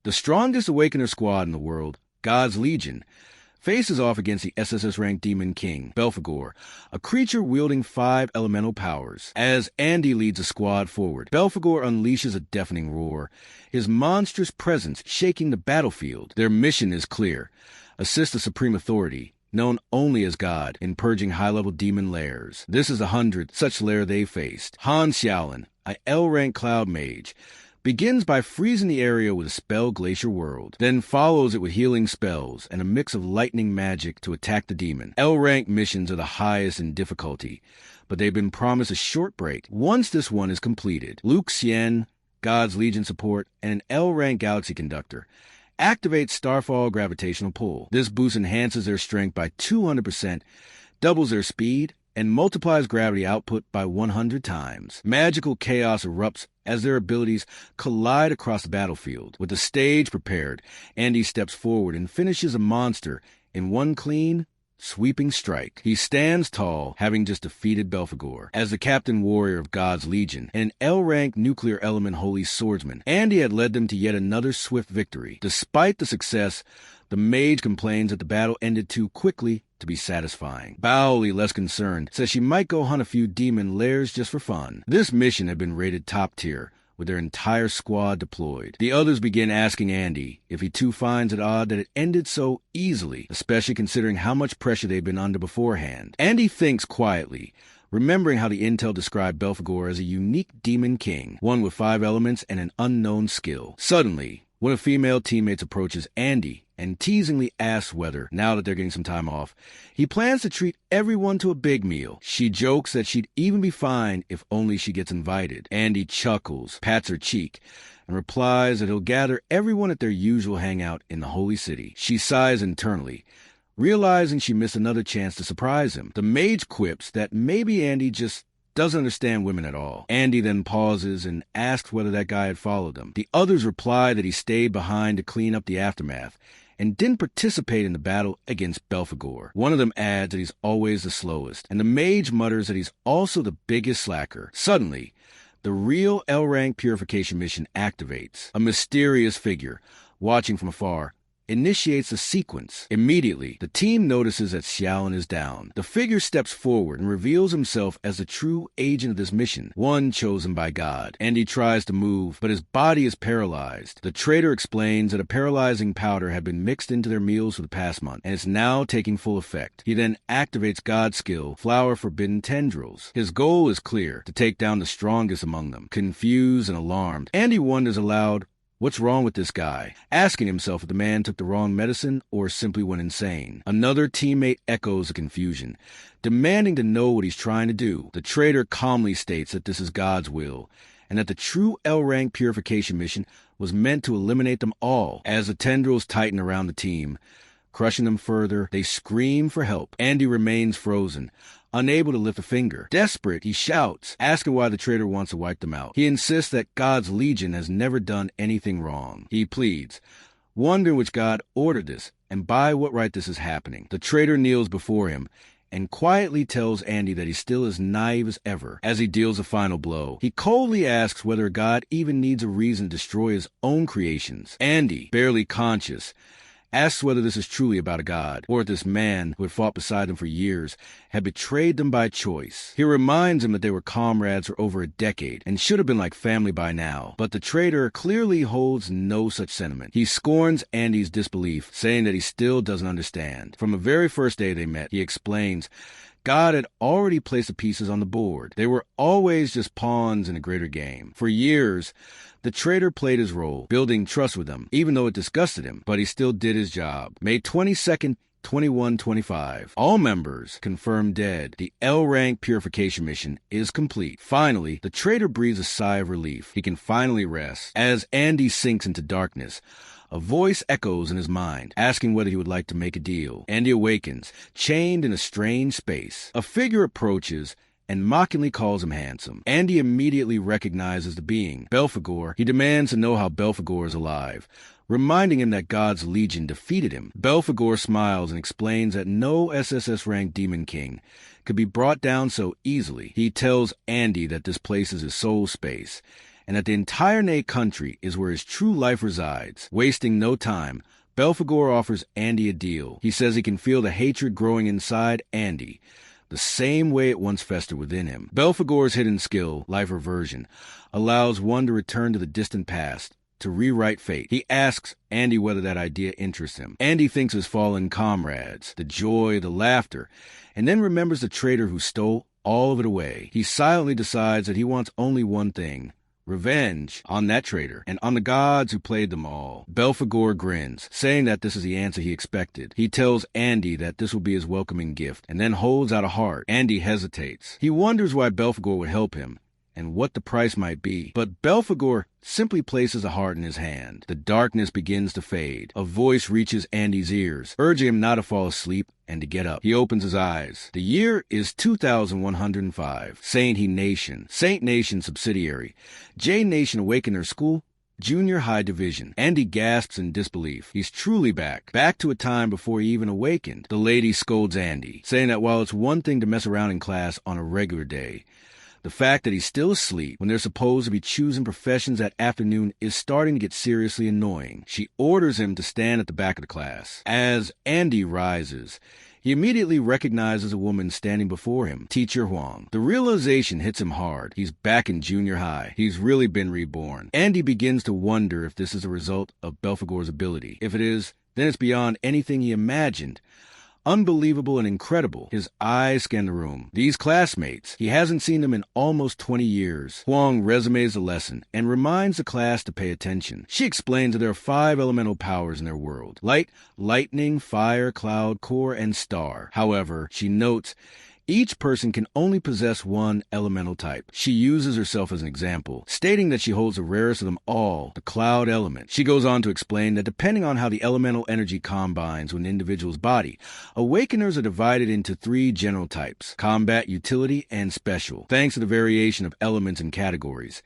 The strongest Awakener squad in the world, God's Legion, faces off against the SSS-ranked Demon King, Belphegor, a creature wielding 5 elemental powers. As Andy leads the squad forward, Belphegor unleashes a deafening roar, his monstrous presence shaking the battlefield. Their mission is clear: assist the Supreme Authority, known only as God, in purging high-level demon lairs. This is the 100th such lair they faced. Han Xiaolin, a L-rank cloud mage, begins by freezing the area with a spell Glacier World, then follows it with healing spells and a mix of lightning magic to attack the demon. L-rank missions are the highest in difficulty, but they've been promised a short break once this one is completed. Luke Xian, God's Legion support, and an L-rank galaxy conductor activate Starfall Gravitational Pull. This boost enhances their strength by 200%, doubles their speed, and multiplies gravity output by 100 times. Magical chaos erupts as their abilities collide across the battlefield. With the stage prepared, Andy steps forward and finishes a monster in one clean, sweeping strike. He stands tall, having just defeated Belphegor. As the captain warrior of God's Legion and an L-rank nuclear element holy swordsman, Andy had led them to yet another swift victory. Despite the success, the mage complains that the battle ended too quickly to be satisfying. Bowley, less concerned, says she might go hunt a few demon lairs just for fun. This mission had been rated top tier, with their entire squad deployed. The others begin asking Andy if he too finds it odd that it ended so easily, especially considering how much pressure they've been under beforehand. Andy thinks quietly, remembering how the intel described Belphegor as a unique demon king, one with 5 elements and an unknown skill. Suddenly, one of female teammates approaches Andy and teasingly asks whether, now that they're getting some time off, he plans to treat everyone to a big meal. She jokes that she'd even be fine if only she gets invited. Andy chuckles, pats her cheek, and replies that he'll gather everyone at their usual hangout in the Holy City. She sighs internally, realizing she missed another chance to surprise him. The mage quips that maybe Andy just doesn't understand women at all. Andy then pauses and asks whether that guy had followed them. The others reply that he stayed behind to clean up the aftermath and didn't participate in the battle against Belphegor. One of them adds that he's always the slowest, and the mage mutters that he's also the biggest slacker. Suddenly, the real L-rank purification mission activates. A mysterious figure, watching from afar, initiates the sequence. Immediately, the team notices that Xiaolin is down. The figure steps forward and reveals himself as the true agent of this mission, one chosen by God. Andy tries to move, but his body is paralyzed. The traitor explains that a paralyzing powder had been mixed into their meals for the past month, and is now taking full effect. He then activates God's skill, Flower Forbidden Tendrils. His goal is clear: to take down the strongest among them. Confused and alarmed, Andy wonders aloud, what's wrong with this guy? Asking himself if the man took the wrong medicine or simply went insane. Another teammate echoes the confusion, demanding to know what he's trying to do. The traitor calmly states that this is God's will, and that the true L-rank purification mission was meant to eliminate them all. As the tendrils tighten around the team, crushing them further, they scream for help. Andy remains frozen, unable to lift a finger. Desperate, he shouts, asking why the traitor wants to wipe them out. He insists that God's Legion has never done anything wrong. He pleads, wondering which God ordered this and by what right this is happening. The traitor kneels before him and quietly tells Andy that he's still as naive as ever. As he deals the final blow, he coldly asks whether God even needs a reason to destroy his own creations. Andy, barely conscious, asks whether this is truly about a god, or if this man, who had fought beside them for years, had betrayed them by choice. He reminds him that they were comrades for over a decade, and should have been like family by now. But the traitor clearly holds no such sentiment. He scorns Andy's disbelief, saying that he still doesn't understand. From the very first day they met, he explains, God had already placed the pieces on the board. They were always just pawns in a greater game. For years, the traitor played his role, building trust with them, even though it disgusted him, but he still did his job. May 22nd, 2125. All members confirmed dead. The L-rank purification mission is complete. Finally, the traitor breathes a sigh of relief. He can finally rest. As Andy sinks into darkness, a voice echoes in his mind, asking whether he would like to make a deal. Andy awakens, chained in a strange space. A figure approaches and mockingly calls him handsome. Andy immediately recognizes the being, Belphegor. He demands to know how Belphegor is alive, reminding him that God's Legion defeated him. Belphegor smiles and explains that no SSS-ranked Demon King could be brought down so easily. He tells Andy that this place is his soul space, and that the entire Ney country is where his true life resides. Wasting no time, Belphegor offers Andy a deal. He says he can feel the hatred growing inside Andy, the same way it once festered within him. Belphegor's hidden skill, life reversion, allows one to return to the distant past, to rewrite fate. He asks Andy whether that idea interests him. Andy thinks of his fallen comrades, the joy, the laughter, and then remembers the traitor who stole all of it away. He silently decides that he wants only one thing: revenge on that traitor and on the gods who played them all. Belphegor grins, saying that this is the answer he expected. He tells Andy that this will be his welcoming gift, and then holds out a heart. Andy hesitates. He wonders why Belphegor would help him, and what the price might be. But Belphegor simply places a heart in his hand. The darkness begins to fade. A voice reaches Andy's ears, urging him not to fall asleep and to get up. He opens his eyes. The year is 2105. Saint Nation subsidiary. J Nation Awakener School, Junior High Division. Andy gasps in disbelief. He's truly back to a time before he even awakened. The lady scolds Andy, saying that while it's one thing to mess around in class on a regular day, the fact that he's still asleep when they're supposed to be choosing professions that afternoon is starting to get seriously annoying. She orders him to stand at the back of the class. As Andy rises, he immediately recognizes a woman standing before him, Teacher Huang. The realization hits him hard. He's back in junior high. He's really been reborn. Andy begins to wonder if this is a result of Belphegor's ability. If it is, then it's beyond anything he imagined. Unbelievable and incredible. His eyes scan the room. These classmates, he hasn't seen them in almost 20 years. Huang resumes the lesson and reminds the class to pay attention. She explains that there are 5 elemental powers in their world: light, lightning, fire, cloud, core, and star. However, she notes each person can only possess one elemental type. She uses herself as an example, stating that she holds the rarest of them all, the cloud element. She goes on to explain that depending on how the elemental energy combines with an individual's body, awakeners are divided into 3 general types: combat, utility, and special. Thanks to the variation of elements and categories,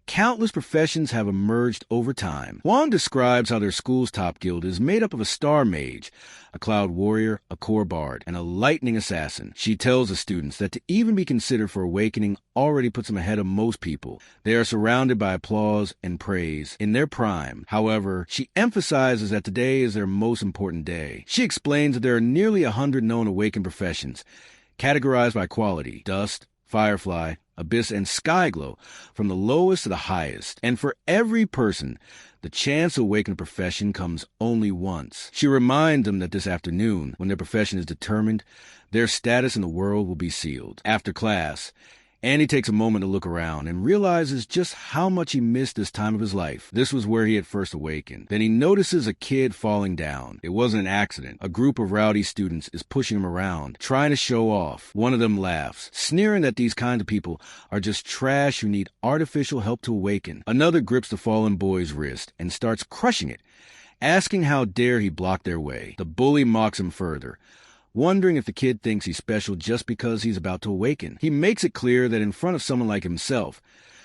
countless professions have emerged over time. Huang describes how their school's top guild is made up of a star mage, a cloud warrior, a core bard, and a lightning assassin. She tells the students that to even be considered for awakening already puts them ahead of most people. They are surrounded by applause and praise in their prime. However, she emphasizes that today is their most important day. She explains that there are nearly 100 known awakened professions, categorized by quality: dust, firefly, abyss, and skyglow, from the lowest to the highest. And for every person, the chance to awaken a profession comes only once. She reminds them that this afternoon, when their profession is determined, their status in the world will be sealed. After class, Andy takes a moment to look around and realizes just how much he missed this time of his life. This was where he had first awakened. Then he notices a kid falling down. It wasn't an accident. A group of rowdy students is pushing him around, trying to show off. One of them laughs, sneering that these kinds of people are just trash who need artificial help to awaken. Another grips the fallen boy's wrist and starts crushing it, asking how dare he block their way. The bully mocks him further, wondering if the kid thinks he's special just because he's about to awaken. He makes it clear that in front of someone like himself,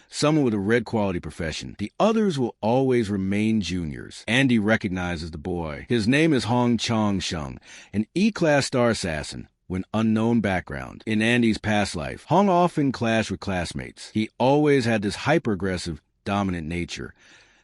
someone with a red quality profession, the others will always remain juniors. Andy recognizes the boy. His name is Hong Chong Sheng, an E-class star assassin with unknown background. In Andy's past life, Hong often clashed with classmates. He always had this hyper-aggressive, dominant nature,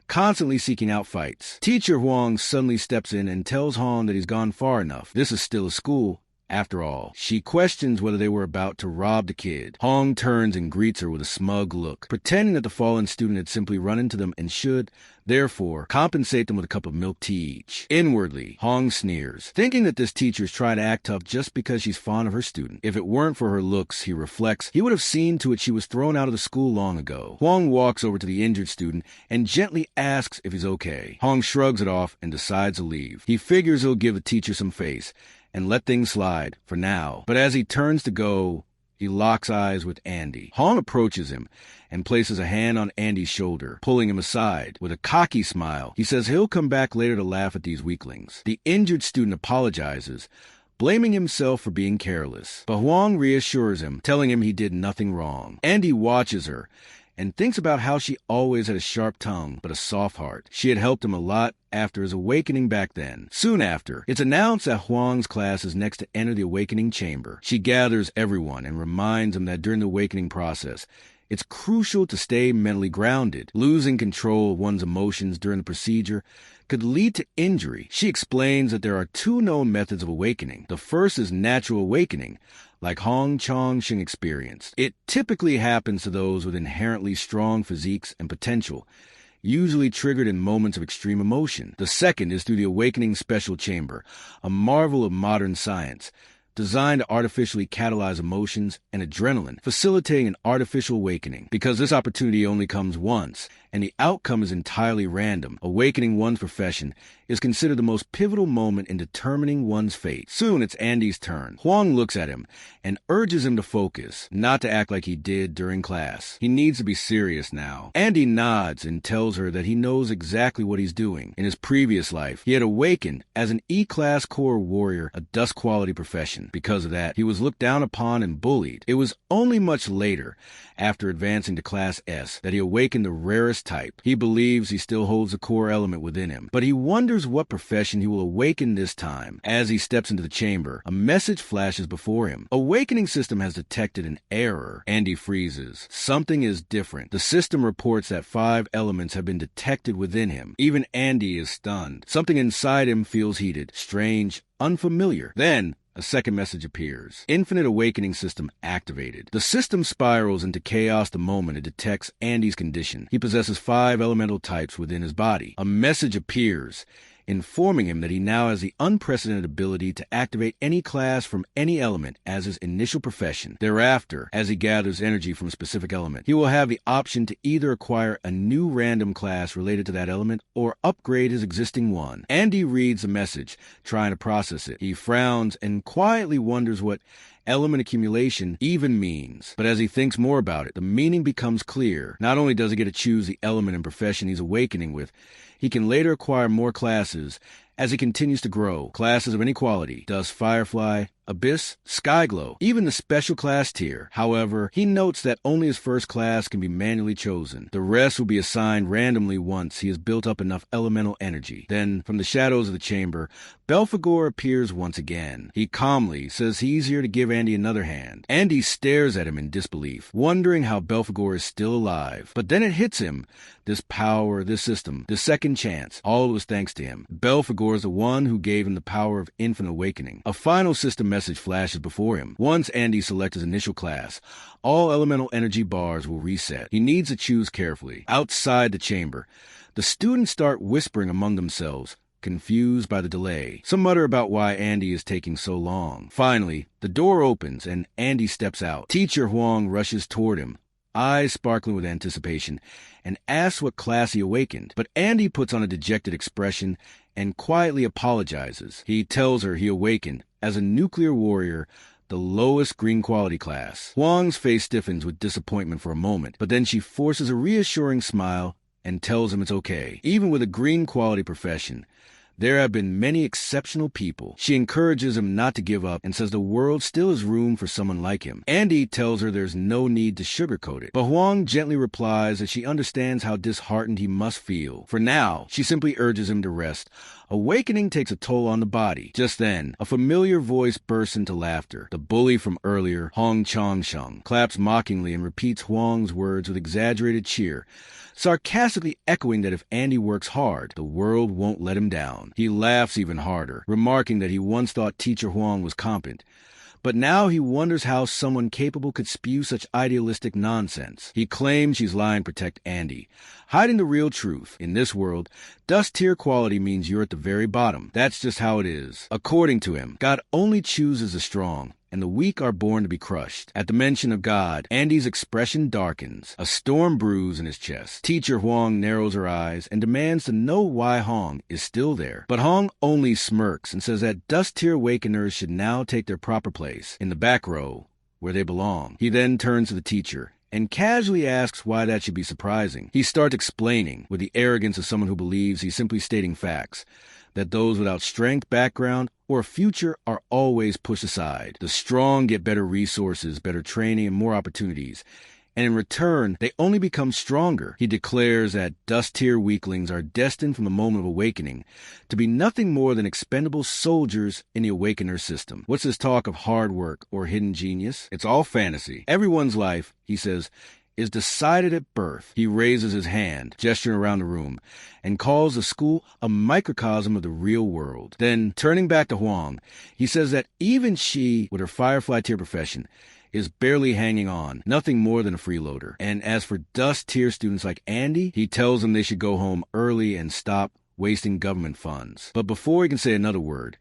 constantly seeking out fights. Teacher Huang suddenly steps in and tells Hong that he's gone far enough. This is still a school, after all. She questions whether they were about to rob the kid. Hong turns and greets her with a smug look, pretending that the fallen student had simply run into them and should, therefore, compensate them with a cup of milk tea each. Inwardly, Hong sneers, thinking that this teacher is trying to act tough just because she's fond of her student. If it weren't for her looks, he reflects, he would have seen to it she was thrown out of the school long ago. Huang walks over to the injured student and gently asks if he's okay. Hong shrugs it off and decides to leave. He figures he'll give the teacher some face and let things slide for now. But as he turns to go, he locks eyes with Andy. Hong approaches him and places a hand on Andy's shoulder, pulling him aside. With a cocky smile, he says he'll come back later to laugh at these weaklings. The injured student apologizes, blaming himself for being careless. But Huang reassures him, telling him he did nothing wrong. Andy watches her and thinks about how she always had a sharp tongue but a soft heart. She had helped him a lot after his awakening back then. Soon after, it's announced that Huang's class is next to enter the awakening chamber. She gathers everyone and reminds them that during the awakening process, It's crucial to stay mentally grounded. Losing control of one's emotions during the procedure could lead to injury. She explains that there are two known methods of awakening. The first is natural awakening, like Hong Chong-shing experienced. It typically happens to those with inherently strong physiques and potential, usually triggered in moments of extreme emotion. The second is through the awakening special chamber, a marvel of modern science, designed to artificially catalyze emotions and adrenaline, facilitating an artificial awakening. Because this opportunity only comes once, and the outcome is entirely random, awakening one's profession is considered the most pivotal moment in determining one's fate. Soon it's Andy's turn. Huang looks at him and urges him to focus, not to act like he did during class. He needs to be serious now. Andy nods and tells her that he knows exactly what he's doing. In his previous life, he had awakened as an E-Class Corps warrior, a dust-quality profession. Because of that, he was looked down upon and bullied. It was only much later, after advancing to Class S, that he awakened the rarest type. He believes he still holds the core element within him, but he wonders what profession he will awaken this time. As he steps into the chamber, a message flashes before him. Awakening system has detected an error. Andy freezes. Something is different. The system reports that 5 elements have been detected within him. Even Andy is stunned. Something inside him feels heated, strange, unfamiliar. Then, a second message appears. Infinite Awakening System activated. The system spirals into chaos the moment it detects Andy's condition. He possesses 5 elemental types within his body. A message appears, informing him that he now has the unprecedented ability to activate any class from any element as his initial profession. Thereafter, as he gathers energy from a specific element, he will have the option to either acquire a new random class related to that element or upgrade his existing one. Andy reads the message, trying to process it. He frowns and quietly wonders what element accumulation even means. But as he thinks more about it, the meaning becomes clear. Not only does he get to choose the element and profession he's awakening with, he can later acquire more classes as he continues to grow. Classes of any quality: Dust Firefly, Abyss, Skyglow, even the special class tier. However, he notes that only his first class can be manually chosen. The rest will be assigned randomly once he has built up enough elemental energy. Then, from the shadows of the chamber, Belphegor appears once again. He calmly says he's here to give Andy another hand. Andy stares at him in disbelief, wondering how Belphegor is still alive. But then it hits him. This power, this system, this second chance, all was thanks to him. Belphegor is the one who gave him the power of infinite awakening. A final system message flashes before him. Once Andy selects his initial class, all elemental energy bars will reset. He needs to choose carefully. Outside the chamber, the students start whispering among themselves, confused by the delay. Some mutter about why Andy is taking so long. Finally, the door opens and Andy steps out. Teacher Huang rushes toward him, eyes sparkling with anticipation, and asks what class he awakened. But Andy puts on a dejected expression and quietly apologizes. He tells her he awakened as a nuclear warrior, the lowest green quality class. Huang's face stiffens with disappointment for a moment, but then she forces a reassuring smile and tells him it's okay. Even with a green quality profession, there have been many exceptional people. She encourages him not to give up and says the world still has room for someone like him. Andy tells her there's no need to sugarcoat it, but Huang gently replies that she understands how disheartened he must feel. For now, she simply urges him to rest. Awakening takes a toll on the body. Just then, a familiar voice bursts into laughter. The bully from earlier, Hong Chong-sheng, claps mockingly and repeats Huang's words with exaggerated cheer, sarcastically echoing that if Andy works hard, the world won't let him down. He laughs even harder, remarking that he once thought Teacher Huang was competent, but now he wonders how someone capable could spew such idealistic nonsense. He claims she's lying to protect Andy, hiding the real truth. In this world, dust tier quality means you're at the very bottom. That's just how it is. According to him, God only chooses the strong, and the weak are born to be crushed. At the mention of God, Andy's expression darkens. A storm brews in his chest. Teacher Huang narrows her eyes and demands to know why Hong is still there. But Hong only smirks and says that dust tier awakeners should now take their proper place in the back row, where they belong. He then turns to the teacher and casually asks why that should be surprising. He starts explaining, with the arrogance of someone who believes he's simply stating facts, that those without strength, background, or a future are always pushed aside. The strong get better resources, better training, and more opportunities. And in return, they only become stronger. He declares that dust-tier weaklings are destined from the moment of awakening to be nothing more than expendable soldiers in the awakener system. What's this talk of hard work or hidden genius? It's all fantasy. Everyone's life, he says, is decided at birth. He raises his hand, gesturing around the room, and calls the school a microcosm of the real world. Then, turning back to Huang, he says that even she, with her Firefly tier profession, is barely hanging on, nothing more than a freeloader. And as for Dust tier students like Andy, he tells them they should go home early and stop wasting government funds. But before he can say another word,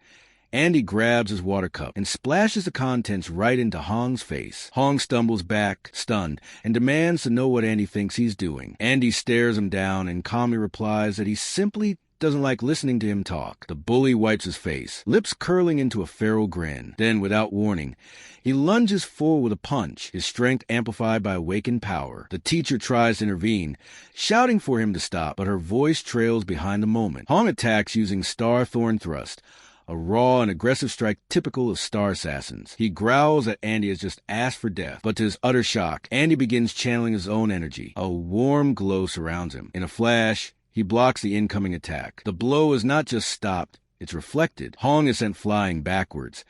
Andy grabs his water cup and splashes the contents right into Hong's face. Hong stumbles back, stunned, and demands to know what Andy thinks he's doing. Andy stares him down and calmly replies that he simply doesn't like listening to him talk. The bully wipes his face, lips curling into a feral grin. Then, without warning, he lunges forward with a punch, his strength amplified by awakened power. The teacher tries to intervene, shouting for him to stop, but her voice trails behind the moment. Hong attacks using Star Thorn Thrust, a raw and aggressive strike typical of Star Assassins. He growls that Andy has just asked for death, but to his utter shock, Andy begins channeling his own energy. A warm glow surrounds him. In a flash, he blocks the incoming attack. The blow is not just stopped, it's reflected. Hong is sent flying backwards,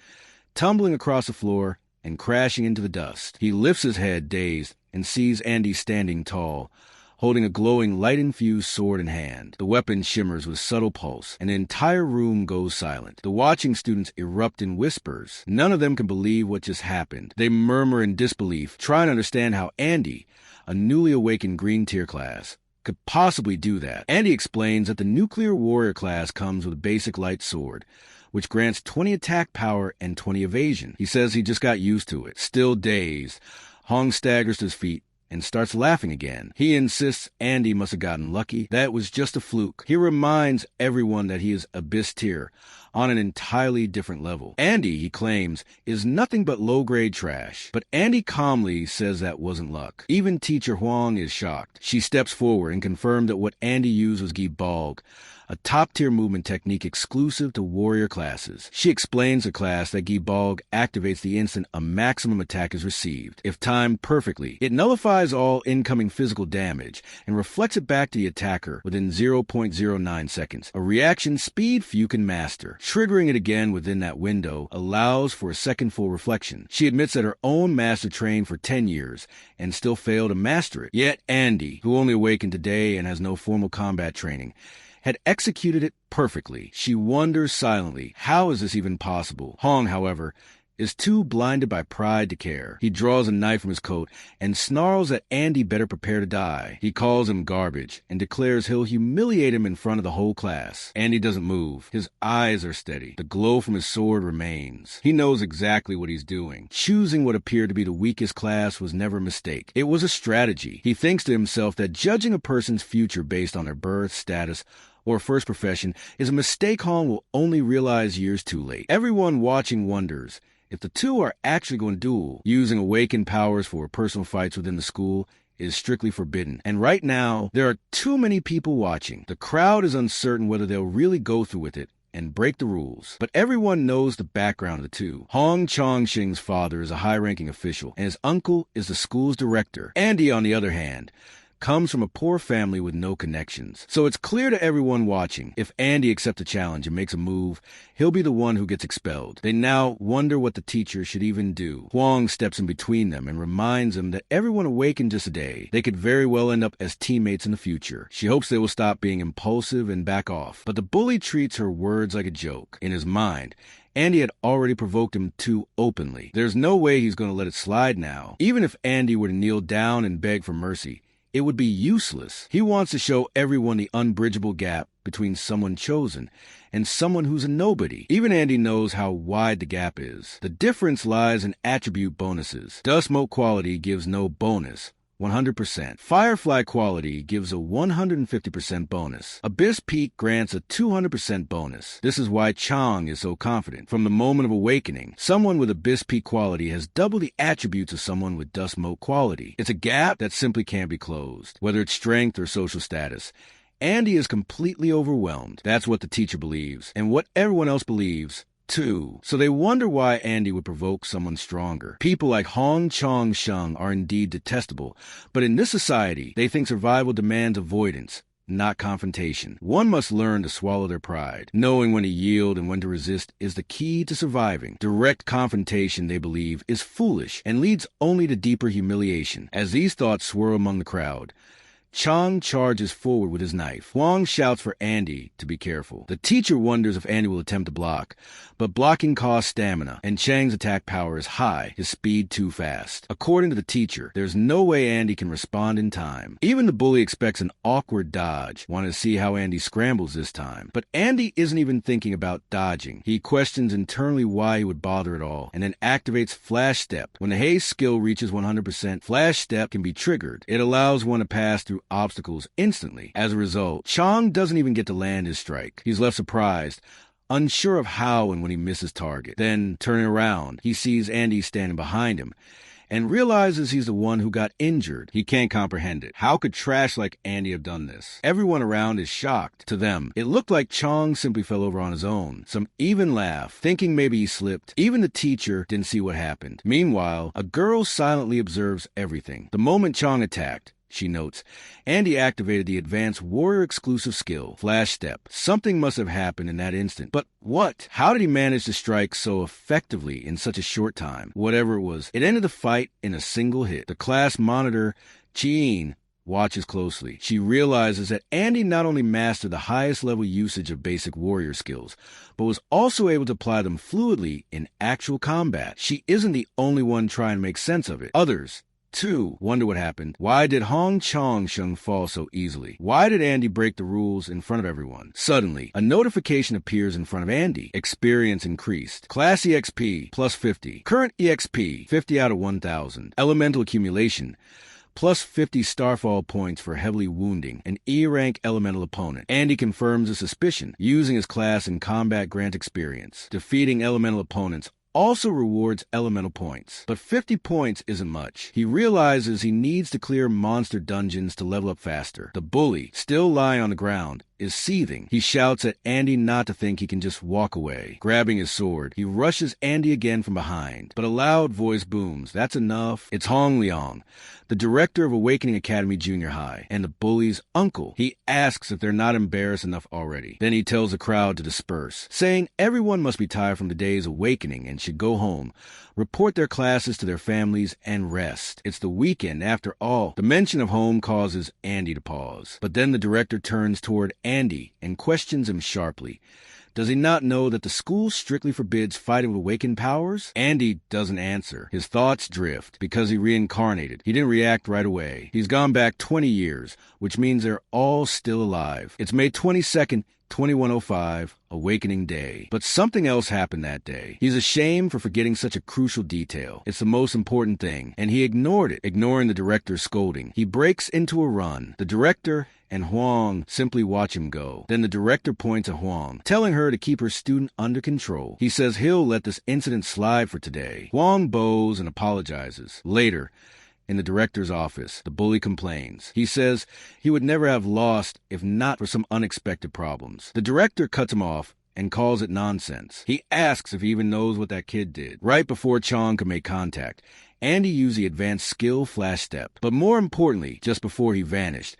tumbling across the floor and crashing into the dust. He lifts his head, dazed, and sees Andy standing tall, holding a glowing light-infused sword in hand. The weapon shimmers with subtle pulse, and the entire room goes silent. The watching students erupt in whispers. None of them can believe what just happened. They murmur in disbelief, trying to understand how Andy, a newly awakened green tier class, could possibly do that. Andy explains that the nuclear warrior class comes with a basic light sword, which grants 20 attack power and 20 evasion. He says he just got used to it. Still dazed, Hong staggers to his feet and starts laughing again. He insists Andy must have gotten lucky, that it was just a fluke. He reminds everyone that he is Abyss tier, on an entirely different level. Andy, he claims, is nothing but low-grade trash. But Andy calmly says that wasn't luck. Even teacher Huang is shocked. She steps forward and confirms that what Andy used was Gibalg, a top-tier movement technique exclusive to warrior classes. She explains to class that Gibalg activates the instant a maximum attack is received. If timed perfectly, it nullifies all incoming physical damage and reflects it back to the attacker within 0.09 seconds, a reaction speed few can master. Triggering it again within that window allows for a second full reflection. She admits that her own master trained for 10 years and still failed to master it. Yet Andy, who only awakened today and has no formal combat training, had executed it perfectly. She wonders silently, how is this even possible? Hong, however, is too blinded by pride to care. He draws a knife from his coat and snarls that Andy better prepare to die. He calls him garbage and declares he'll humiliate him in front of the whole class. Andy doesn't move. His eyes are steady. The glow from his sword remains. He knows exactly what he's doing. Choosing what appeared to be the weakest class was never a mistake. It was a strategy. He thinks to himself that judging a person's future based on their birth, status, or first profession is a mistake Hong will only realize years too late. Everyone watching wonders if the two are actually going to duel. Using awakened powers for personal fights within the school is strictly forbidden. And right now, there are too many people watching. The crowd is uncertain whether they'll really go through with it and break the rules. But everyone knows the background of the two. Hong Chongqing's father is a high-ranking official, and his uncle is the school's director. Andy, on the other hand, comes from a poor family with no connections. So it's clear to everyone watching, if Andy accepts a challenge and makes a move, he'll be the one who gets expelled. They now wonder what the teacher should even do. Huang steps in between them and reminds them that everyone awakened just a day. They could very well end up as teammates in the future. She hopes they will stop being impulsive and back off. But the bully treats her words like a joke. In his mind, Andy had already provoked him too openly. There's no way he's going to let it slide now. Even if Andy were to kneel down and beg for mercy, it would be useless. He wants to show everyone the unbridgeable gap between someone chosen and someone who's a nobody. Even Andy knows how wide the gap is. The difference lies in attribute bonuses. Dust Mote quality gives no bonus, 100%. Firefly quality gives a 150% bonus. Abyss Peak grants a 200% bonus. This is why Chang is so confident. From the moment of awakening, someone with Abyss Peak quality has double the attributes of someone with Dust Mote quality. It's a gap that simply can't be closed, whether it's strength or social status. Andy is completely overwhelmed. That's what the teacher believes, and what everyone else believes too. So they wonder why Andy would provoke someone stronger. People like Hong Chong Sheng are indeed detestable, but in this society, they think survival demands avoidance, not confrontation. One must learn to swallow their pride. Knowing when to yield and when to resist is the key to surviving. Direct confrontation, they believe, is foolish and leads only to deeper humiliation. As these thoughts swirl among the crowd, Chang charges forward with his knife. Huang shouts for Andy to be careful. The teacher wonders if Andy will attempt to block, but blocking costs stamina, and Chang's attack power is high, his speed too fast. According to the teacher, there's no way Andy can respond in time. Even the bully expects an awkward dodge, wanting to see how Andy scrambles this time. But Andy isn't even thinking about dodging. He questions internally why he would bother at all, and then activates Flash Step. When the haste skill reaches 100%, Flash Step can be triggered. It allows one to pass through obstacles instantly. As a result, Chang doesn't even get to land his strike. He's left surprised, unsure of how and when he misses target. Then, turning around, he sees Andy standing behind him and realizes he's the one who got injured. He can't comprehend it. How could trash like Andy have done this? Everyone around is shocked. To them, it looked like Chang simply fell over on his own. Some even laugh, thinking maybe he slipped. Even the teacher didn't see what happened. Meanwhile, a girl silently observes everything. The moment Chang attacked, she notes, Andy activated the advanced warrior exclusive skill, Flash Step. Something must have happened in that instant. But what? How did he manage to strike so effectively in such a short time? Whatever it was, it ended the fight in a single hit. The class monitor, Chien, watches closely. She realizes that Andy not only mastered the highest level usage of basic warrior skills, but was also able to apply them fluidly in actual combat. She isn't the only one trying to make sense of it. Others, too, wonder what happened. Why did Hong Chong Sheng fall so easily? Why did Andy break the rules in front of everyone? Suddenly, a notification appears in front of Andy. Experience increased. Class EXP, plus 50. Current EXP, 50 out of 1,000. Elemental accumulation, plus 50 starfall points for heavily wounding an E-rank elemental opponent. Andy confirms a suspicion, using his class and combat grant experience. Defeating elemental opponents also rewards elemental points. But 50 points isn't much. He realizes he needs to clear monster dungeons to level up faster. The bully, still lying on the ground, is seething. He shouts at Andy not to think he can just walk away. Grabbing his sword, he rushes Andy again from behind. But a loud voice booms. That's enough. It's Hong Liang, the director of Awakening Academy Junior High, and the bully's uncle. He asks if they're not embarrassed enough already. Then he tells the crowd to disperse, saying everyone must be tired from the day's awakening and should go home, report their classes to their families, and rest. It's the weekend after all. The mention of home causes Andy to pause. But then the director turns toward Andy and questions him sharply. Does he not know that the school strictly forbids fighting with awakened powers? Andy doesn't answer. His thoughts drift. Because he reincarnated, he didn't react right away. He's gone back 20 years, which means they're all still alive. It's May 22nd, 2105, Awakening Day. But something else happened that day. He's ashamed for forgetting such a crucial detail. It's the most important thing, and he ignored it, ignoring the director's scolding. He breaks into a run. The director and Huang simply watch him go. Then the director points at Huang, telling her to keep her student under control. He says he'll let this incident slide for today. Huang bows and apologizes. Later, in the director's office, the bully complains. He says he would never have lost if not for some unexpected problems. The director cuts him off and calls it nonsense. He asks if he even knows what that kid did. Right before Chong could make contact, Andy used the advanced skill Flash Step. But more importantly, just before he vanished,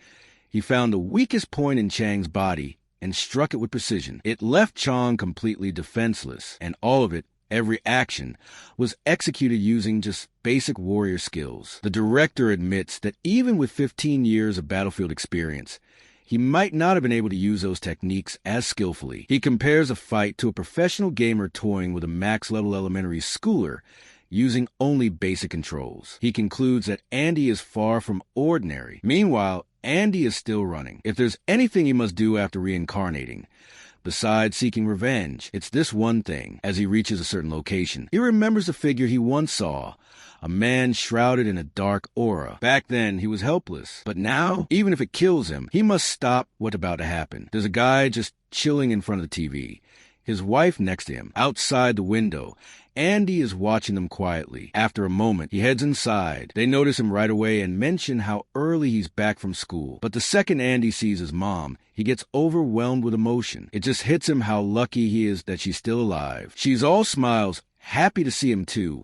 he found the weakest point in Chang's body and struck it with precision. It left Chang completely defenseless, and all of it, every action, was executed using just basic warrior skills. The director admits that even with 15 years of battlefield experience, he might not have been able to use those techniques as skillfully. He compares a fight to a professional gamer toying with a max-level elementary schooler using only basic controls. He concludes that Andy is far from ordinary. Meanwhile, Andy is still running. If there's anything he must do after reincarnating, besides seeking revenge, it's this one thing. As he reaches a certain location, he remembers a figure he once saw, a man shrouded in a dark aura. Back then, he was helpless. But now, even if it kills him, he must stop what's about to happen. There's a guy just chilling in front of the TV, his wife next to him. Outside the window, Andy is watching them quietly. After a moment, he heads inside. They notice him right away and mention how early he's back from school. But the second Andy sees his mom, he gets overwhelmed with emotion. It just hits him how lucky he is that she's still alive. She's all smiles, happy to see him too.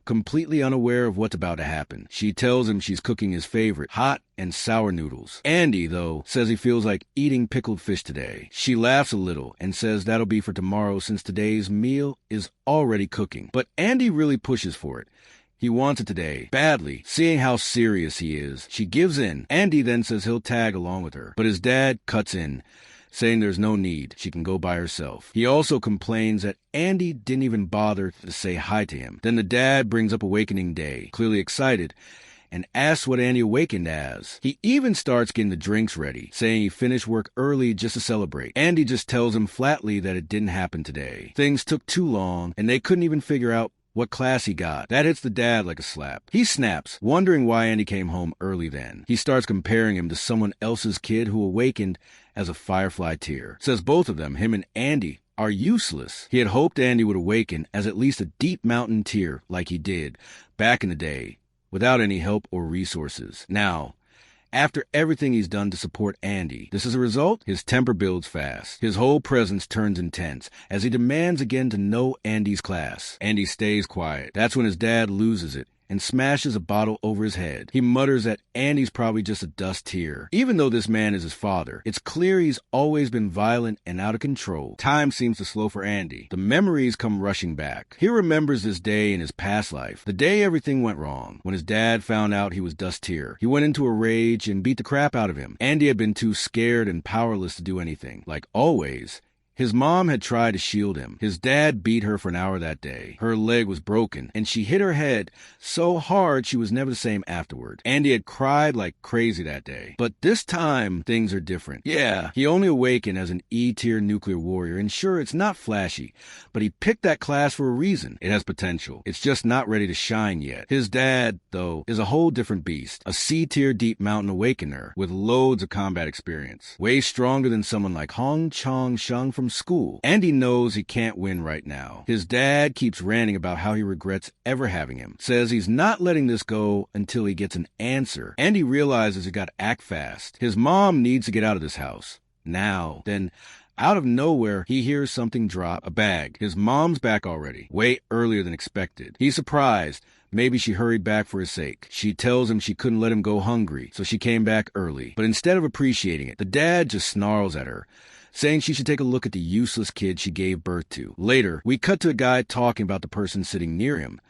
completely unaware of what's about to happen. She tells him she's cooking his favorite, hot and sour noodles. Andy, though, says he feels like eating pickled fish today. She laughs a little and says that'll be for tomorrow since today's meal is already cooking. But Andy really pushes for it. He wants it today, badly. Seeing how serious he is, she gives in. Andy then says he'll tag along with her, but his dad cuts in, saying there's no need, she can go by herself. He also complains that Andy didn't even bother to say hi to him. Then the dad brings up Awakening Day, clearly excited, and asks what Andy awakened as. He even starts getting the drinks ready, saying he finished work early just to celebrate. Andy just tells him flatly that it didn't happen today. Things took too long, and they couldn't even figure out what class he got. That hits the dad like a slap. He snaps, wondering why Andy came home early then. He starts comparing him to someone else's kid who awakened as a firefly tear. Says both of them, him and Andy, are useless. He had hoped Andy would awaken as at least a deep mountain tear like he did back in the day, without any help or resources. Now, after everything he's done to support Andy, this is a result? His temper builds fast. His whole presence turns intense as he demands again to know Andy's class. Andy stays quiet. That's when his dad loses it and smashes a bottle over his head. He mutters that Andy's probably just a dust tear. Even though this man is his father, it's clear he's always been violent and out of control. Time seems to slow for Andy. The memories come rushing back. He remembers this day in his past life, the day everything went wrong, when his dad found out he was dust tear. He went into a rage and beat the crap out of him. Andy had been too scared and powerless to do anything. Like always, his mom had tried to shield him. His dad beat her for an hour that day. Her leg was broken, and she hit her head so hard she was never the same afterward. Andy had cried like crazy that day. But this time, things are different. Yeah, he only awakened as an E-tier nuclear warrior, and sure, it's not flashy, but he picked that class for a reason. It has potential. It's just not ready to shine yet. His dad, though, is a whole different beast. A C-tier deep mountain awakener with loads of combat experience. Way stronger than someone like Hong Chong Sheng from school. Andy knows he can't win right now. His dad keeps ranting about how he regrets ever having him. Says he's not letting this go until he gets an answer. Andy realizes he gotta act fast. His mom needs to get out of this house. Now. Then, out of nowhere, he hears something drop. A bag. His mom's back already. Way earlier than expected. He's surprised. Maybe she hurried back for his sake. She tells him she couldn't let him go hungry, so she came back early. But instead of appreciating it, the dad just snarls at her, saying she should take a look at the useless kid she gave birth to. Later, we cut to a guy talking about the person sitting near him.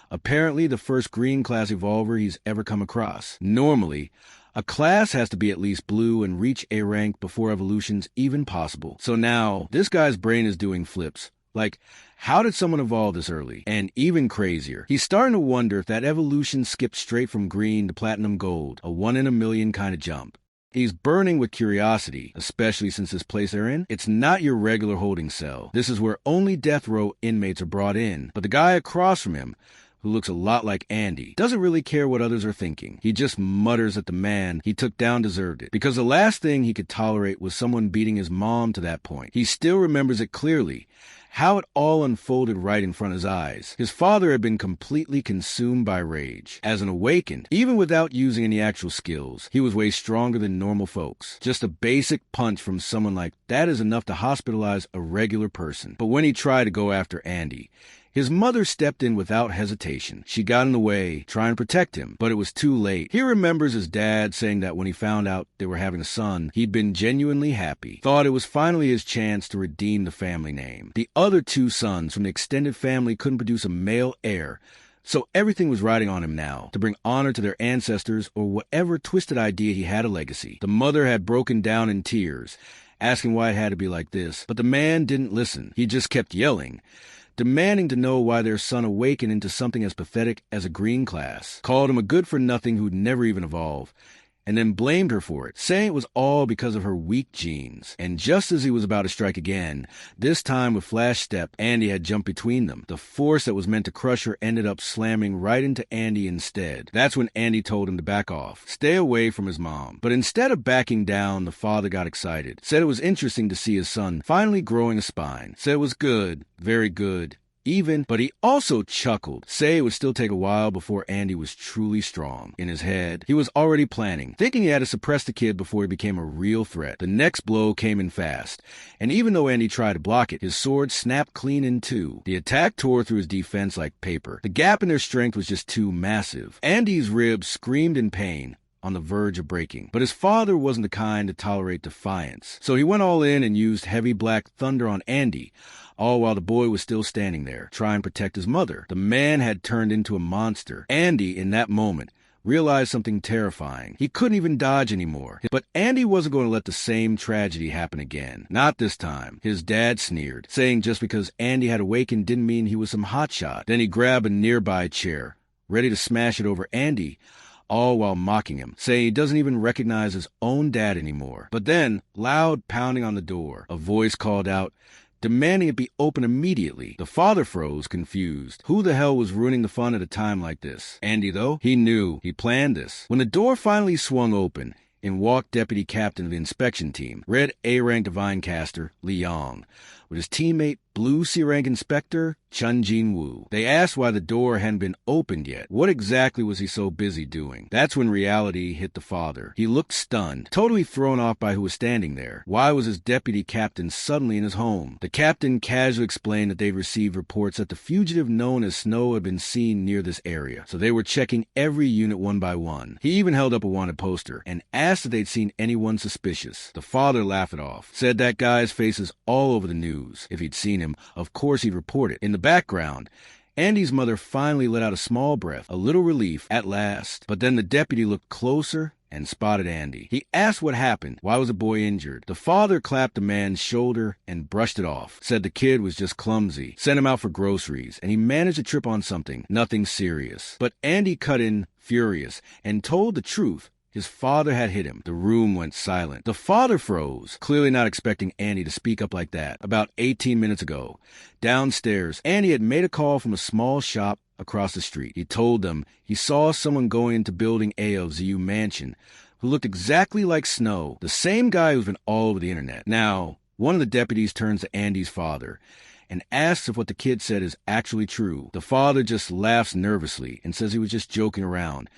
Apparently the first green class evolver he's ever come across. Normally, a class has to be at least blue and reach A rank before evolution's even possible. So now, this guy's brain is doing flips. Like, how did someone evolve this early? And even crazier, he's starting to wonder if that evolution skipped straight from green to platinum gold, a 1 in a million kind of jump. He's burning with curiosity, especially since this place they're in, it's not your regular holding cell. This is where only death row inmates are brought in. But the guy across from him, who looks a lot like Andy, doesn't really care what others are thinking. He just mutters that the man he took down deserved it, because the last thing he could tolerate was someone beating his mom to that point. He still remembers it clearly, how it all unfolded right in front of his eyes. His father had been completely consumed by rage. As an awakened, even without using any actual skills, he was way stronger than normal folks. Just a basic punch from someone like that is enough to hospitalize a regular person. But when he tried to go after Andy, his mother stepped in without hesitation. She got in the way, trying to protect him, but it was too late. He remembers his dad saying that when he found out they were having a son, he'd been genuinely happy. Thought it was finally his chance to redeem the family name. The other two sons from the extended family couldn't produce a male heir, so everything was riding on him now, to bring honor to their ancestors or whatever twisted idea he had a legacy. The mother had broken down in tears, asking why it had to be like this, but the man didn't listen. He just kept yelling, demanding to know why their son awakened into something as pathetic as a green class, called him a good-for-nothing who'd never even evolve, and then blamed her for it, saying it was all because of her weak genes. And just as he was about to strike again, this time with flash step, Andy had jumped between them. The force that was meant to crush her ended up slamming right into Andy instead. That's when Andy told him to back off, stay away from his mom. But instead of backing down, the father got excited, said it was interesting to see his son finally growing a spine, said it was good, very good, but he also chuckled. Say it would still take a while before Andy was truly strong. In his head, he was already planning, thinking he had to suppress the kid before he became a real threat. The next blow came in fast, and even though Andy tried to block it, his sword snapped clean in two. The attack tore through his defense like paper. The gap in their strength was just too massive. Andy's ribs screamed in pain, on the verge of breaking. But his father wasn't the kind to tolerate defiance. So he went all in and used heavy black thunder on Andy, all while the boy was still standing there, trying to protect his mother. The man had turned into a monster. Andy, in that moment, realized something terrifying. He couldn't even dodge anymore. But Andy wasn't going to let the same tragedy happen again. Not this time. His dad sneered, saying just because Andy had awakened didn't mean he was some hotshot. Then he grabbed a nearby chair, ready to smash it over Andy, all while mocking him, saying he doesn't even recognize his own dad anymore. But then, loud pounding on the door, a voice called out, demanding it be open immediately. The father froze, confused. Who the hell was ruining the fun at a time like this? Andy, though? He knew. He planned this. When the door finally swung open, in walked Deputy Captain of the Inspection Team, Red A-Rank Divine Caster, Li Yong, with his teammate, Blue C-Rank Inspector, Chun Jin-woo. They asked why the door hadn't been opened yet. What exactly was he so busy doing? That's when reality hit the father. He looked stunned, totally thrown off by who was standing there. Why was his deputy captain suddenly in his home? The captain casually explained that they'd received reports that the fugitive known as Snow had been seen near this area, so they were checking every unit one by one. He even held up a wanted poster and asked if they'd seen anyone suspicious. The father laughed it off, said that guy's face is all over the news. If he'd seen him, of course he'd report it. In the background, Andy's mother finally let out a small breath, a little relief at last. But then the deputy looked closer and spotted Andy. He asked what happened. Why was the boy injured? The father clapped the man's shoulder and brushed it off, said the kid was just clumsy, sent him out for groceries, and he managed to trip on something, nothing serious. But Andy cut in, furious, and told the truth. His father had hit him. The room went silent. The father froze, clearly not expecting Andy to speak up like that. About 18 minutes ago, downstairs, Andy had made a call from a small shop across the street. He told them he saw someone going into Building A of ZU Mansion who looked exactly like Snow, the same guy who's been all over the internet. Now, one of the deputies turns to Andy's father and asks if what the kid said is actually true. The father just laughs nervously and says he was just joking around.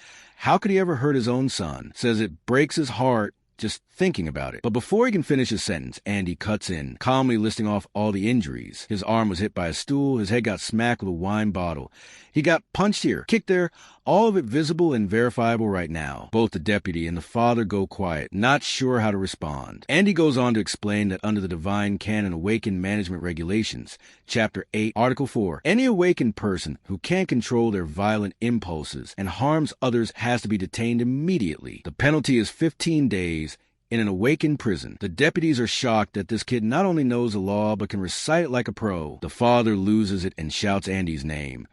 How could he ever hurt his own son? Says it breaks his heart just thinking about it. But before he can finish his sentence, Andy cuts in, calmly listing off all the injuries. His arm was hit by a stool, his head got smacked with a wine bottle. He got punched here, kicked there, all of it visible and verifiable right now. Both the deputy and the father go quiet, not sure how to respond. Andy goes on to explain that under the Divine Canon Awakened Management Regulations, Chapter 8, Article 4, any awakened person who can't control their violent impulses and harms others has to be detained immediately. The penalty is 15 days in an awakened prison. The deputies are shocked that this kid not only knows the law but can recite it like a pro. The father loses it and shouts Andy's name.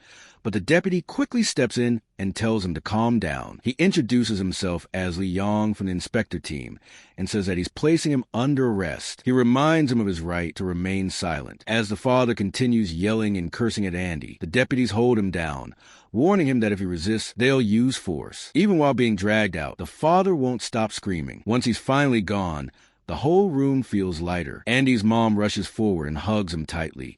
But the deputy quickly steps in and tells him to calm down. He introduces himself as Li Yong from the inspector team and says that he's placing him under arrest. He reminds him of his right to remain silent. As the father continues yelling and cursing at Andy, the deputies hold him down, warning him that if he resists, they'll use force. Even while being dragged out, the father won't stop screaming. Once he's finally gone, the whole room feels lighter. Andy's mom rushes forward and hugs him tightly.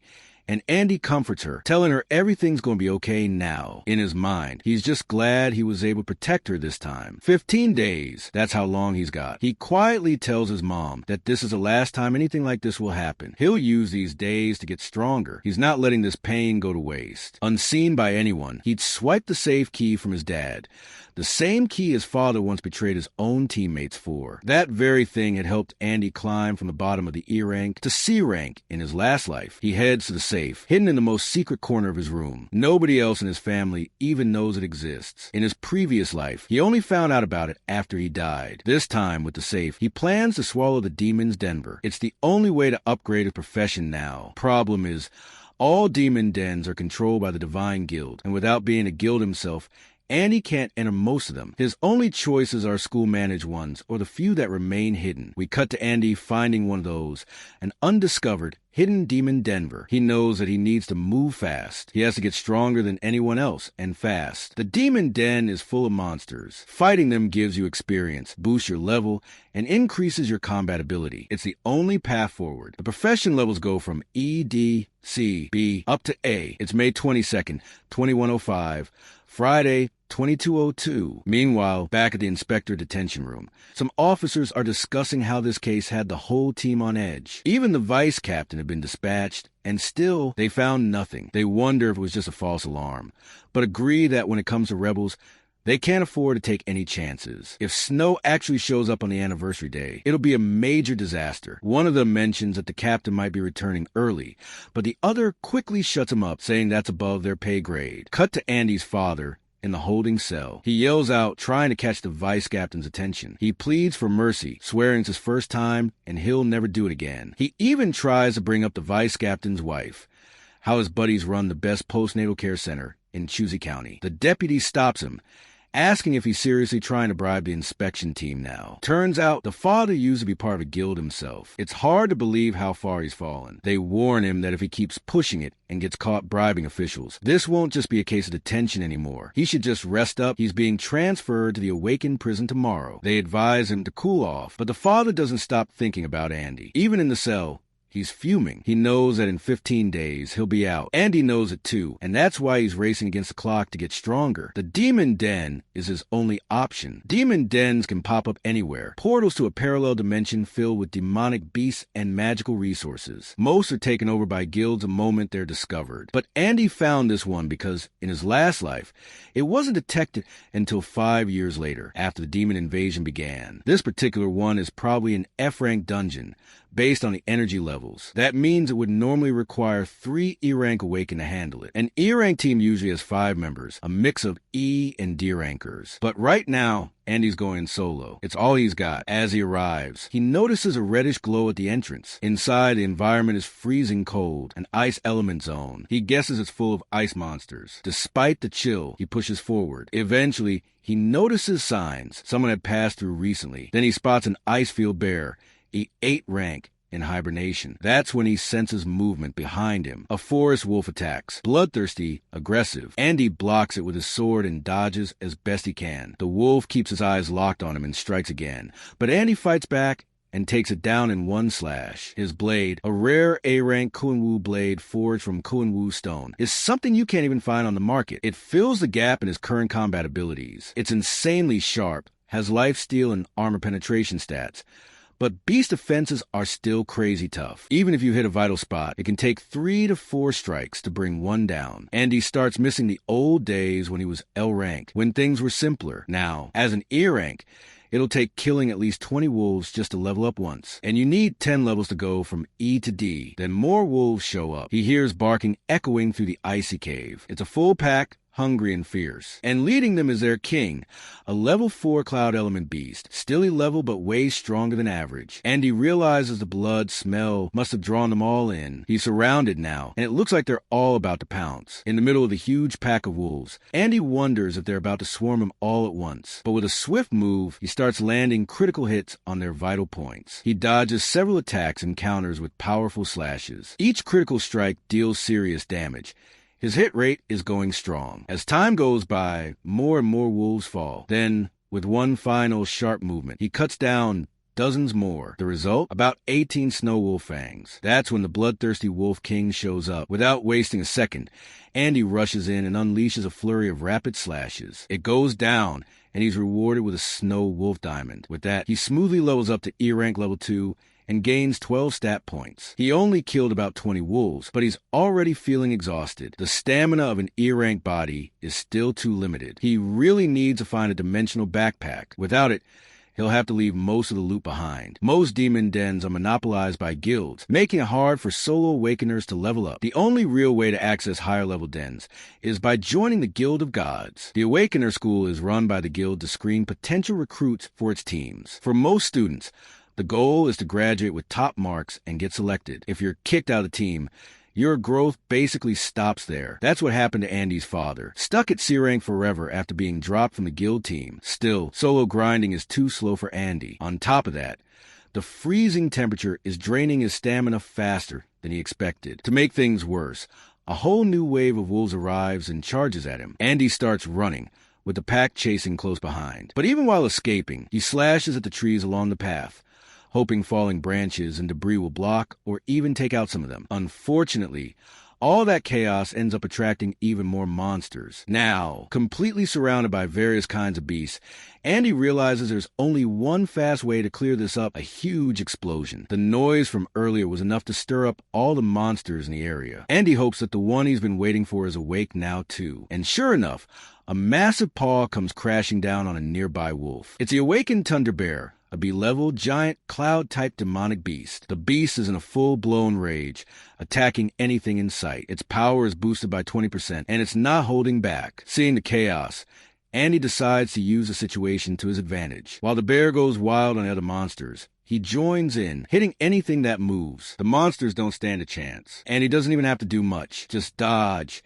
And Andy comforts her, telling her everything's going to be okay now. In his mind, he's just glad he was able to protect her this time. 15 days, that's how long he's got. He quietly tells his mom that this is the last time anything like this will happen. He'll use these days to get stronger. He's not letting this pain go to waste. Unseen by anyone, he'd swipe the safe key from his dad. The same key his father once betrayed his own teammates for. That very thing had helped Andy climb from the bottom of the E rank to C rank in his last life. He heads to the safe, hidden in the most secret corner of his room. Nobody else in his family even knows it exists. In his previous life, he only found out about it after he died. This time, with the safe, he plans to swallow the demon's Denver. It's the only way to upgrade his profession now. Problem is, all demon dens are controlled by the Divine Guild, and without being a guild himself, Andy can't enter most of them. His only choices are school-managed ones, or the few that remain hidden. We cut to Andy finding one of those, an undiscovered, hidden demon Denver. He knows that he needs to move fast. He has to get stronger than anyone else, and fast. The demon den is full of monsters. Fighting them gives you experience, boosts your level, and increases your combat ability. It's the only path forward. The profession levels go from E, D, C, B, up to A. It's May 22nd, 2105. Friday, 2202. Meanwhile, back at the inspector detention room, some officers are discussing how this case had the whole team on edge. Even the vice captain had been dispatched, and still they found nothing. They wonder if it was just a false alarm, but agree that when it comes to rebels, they can't afford to take any chances. If snow actually shows up on the anniversary day, it'll be a major disaster. One of them mentions that the captain might be returning early, but the other quickly shuts him up, saying that's above their pay grade. Cut to Andy's father in the holding cell. He yells out, trying to catch the vice captain's attention. He pleads for mercy, swearing it's his first time and he'll never do it again. He even tries to bring up the vice captain's wife, how his buddies run the best postnatal care center in Chusey County. The deputy stops him, asking if he's seriously trying to bribe the inspection team now. Turns out the father used to be part of a guild himself. It's hard to believe how far he's fallen. They warn him that if he keeps pushing it and gets caught bribing officials, this won't just be a case of detention anymore. He should just rest up. He's being transferred to the awakened prison tomorrow. They advise him to cool off, but the father doesn't stop thinking about Andy. Even in the cell, he's fuming. He knows that in 15 days, he'll be out. Andy knows it too, and that's why he's racing against the clock to get stronger. The demon den is his only option. Demon dens can pop up anywhere. Portals to a parallel dimension filled with demonic beasts and magical resources. Most are taken over by guilds the moment they're discovered. But Andy found this one because, in his last life, it wasn't detected until 5 years later, after the demon invasion began. This particular one is probably an F-rank dungeon, based on the energy levels. That means it would normally require 3 E-rank Awaken to handle it. An E-rank team usually has 5 members, a mix of E and D rankers. But right now, Andy's going solo. It's all he's got. As he arrives, he notices a reddish glow at the entrance. Inside, the environment is freezing cold, an ice element zone. He guesses it's full of ice monsters. Despite the chill, he pushes forward. Eventually, he notices signs someone had passed through recently. Then he spots an Icefield bear, a 8 rank in hibernation. That's when he senses movement behind him. A forest wolf attacks. Bloodthirsty, aggressive. Andy blocks it with his sword and dodges as best he can. The wolf keeps his eyes locked on him and strikes again. But Andy fights back and takes it down in one slash. His blade, a rare A-rank Kuan-Wu blade forged from Kuan-Wu stone, is something you can't even find on the market. It fills the gap in his current combat abilities. It's insanely sharp, has life steal and armor penetration stats. But beast defenses are still crazy tough. Even if you hit a vital spot, it can take 3 to 4 strikes to bring one down. Andy starts missing the old days when he was L rank, when things were simpler. Now, as an E rank, it'll take killing at least 20 wolves just to level up once. And you need 10 levels to go from E to D. Then more wolves show up. He hears barking echoing through the icy cave. It's a full pack, hungry and fierce. And leading them is their king, a level 4 cloud element beast, still a level but way stronger than average. Andy realizes the blood smell must have drawn them all in. He's surrounded now, and it looks like they're all about to pounce. In the middle of the huge pack of wolves, Andy wonders if they're about to swarm him all at once. But with a swift move, he starts landing critical hits on their vital points. He dodges several attacks and counters with powerful slashes. Each critical strike deals serious damage. His hit rate is going strong. As time goes by, more and more wolves fall. Then, with one final sharp movement, he cuts down dozens more. The result? About 18 snow wolf fangs. That's when the bloodthirsty wolf king shows up. Without wasting a second, Andy rushes in and unleashes a flurry of rapid slashes. It goes down, and he's rewarded with a snow wolf diamond. With that, he smoothly levels up to E-rank level 2 and gains 12 stat points. He only killed about 20 wolves, but he's already feeling exhausted. The stamina of an E-rank body is still too limited. He really needs to find a dimensional backpack. Without it, he'll have to leave most of the loot behind. Most demon dens are monopolized by guilds, making it hard for solo awakeners to level up. The only real way to access higher level dens is by joining the Guild of Gods. The Awakener School is run by the guild to screen potential recruits for its teams. For most students, the goal is to graduate with top marks and get selected. If you're kicked out of the team, Your growth basically stops there. That's what happened to Andy's father. Stuck at C rank forever after being dropped from the guild team. Still, solo grinding is too slow for Andy. On top of that, the freezing temperature is draining his stamina faster than he expected. To make things worse, a whole new wave of wolves arrives and charges at him. Andy starts running, with the pack chasing close behind. But even while escaping, he slashes at the trees along the path, hoping falling branches and debris will block or even take out some of them. Unfortunately, all that chaos ends up attracting even more monsters. Now, completely surrounded by various kinds of beasts, Andy realizes there's only one fast way to clear this up: a huge explosion. The noise from earlier was enough to stir up all the monsters in the area. Andy hopes that the one he's been waiting for is awake now too. And sure enough, a massive paw comes crashing down on a nearby wolf. It's the awakened Thunder Bear, a B-level, giant, cloud-type demonic beast. The beast is in a full-blown rage, attacking anything in sight. Its power is boosted by 20%, and it's not holding back. Seeing the chaos, Andy decides to use the situation to his advantage. While the bear goes wild on the other monsters, he joins in, hitting anything that moves. The monsters don't stand a chance, and he doesn't even have to do much. Just dodge,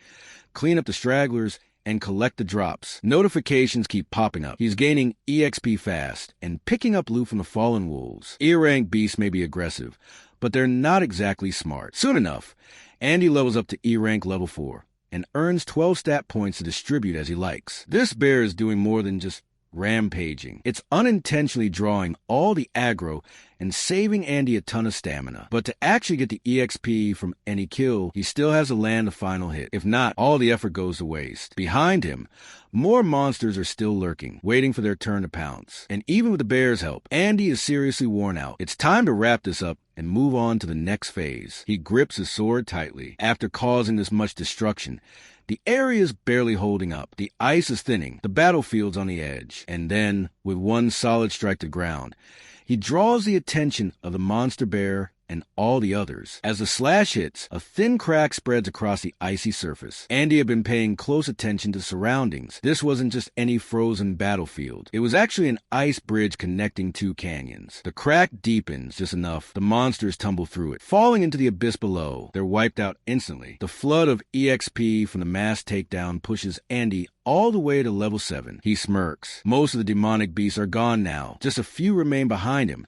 clean up the stragglers, and collect the drops. Notifications keep popping up. He's gaining EXP fast and picking up loot from the fallen wolves. E-rank beasts may be aggressive, but they're not exactly smart. Soon enough, Andy levels up to E-rank level 4 and earns 12 stat points to distribute as he likes. This bear is doing more than just rampaging. It's unintentionally drawing all the aggro and saving Andy a ton of stamina. But to actually get the EXP from any kill, he still has to land the final hit. If not, all the effort goes to waste. Behind him, more monsters are still lurking, waiting for their turn to pounce. And even with the bear's help, Andy is seriously worn out. It's time to wrap this up and move on to the next phase. He grips his sword tightly. After causing this much destruction, the area is barely holding up. The ice is thinning. The battlefield's on the edge. And then, with one solid strike to ground, he draws the attention of the monster bear and all the others. As the slash hits, a thin crack spreads across the icy surface. Andy had been paying close attention to surroundings. This wasn't just any frozen battlefield. It was actually an ice bridge connecting two canyons. The crack deepens just enough. The monsters tumble through it, falling into the abyss below. They're wiped out instantly. The flood of EXP from the mass takedown pushes Andy all the way to level 7. He smirks. Most of the demonic beasts are gone now. Just a few remain behind him,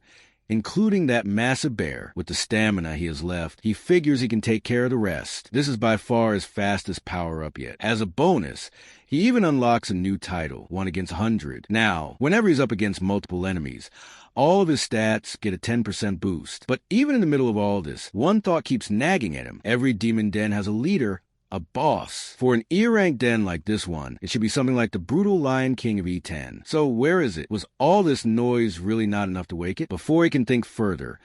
including that massive bear. With the stamina he has left, he figures he can take care of the rest. This is by far his fastest power-up yet. As a bonus, he even unlocks a new title, 1 against 100. Now, whenever he's up against multiple enemies, all of his stats get a 10% boost. But even in the middle of all this, one thought keeps nagging at him. Every demon den has a leader, a boss. For an E-rank den like this one, it should be something like the brutal Lion King of E10. So where is it? Was all this noise really not enough to wake it? Before he can think further,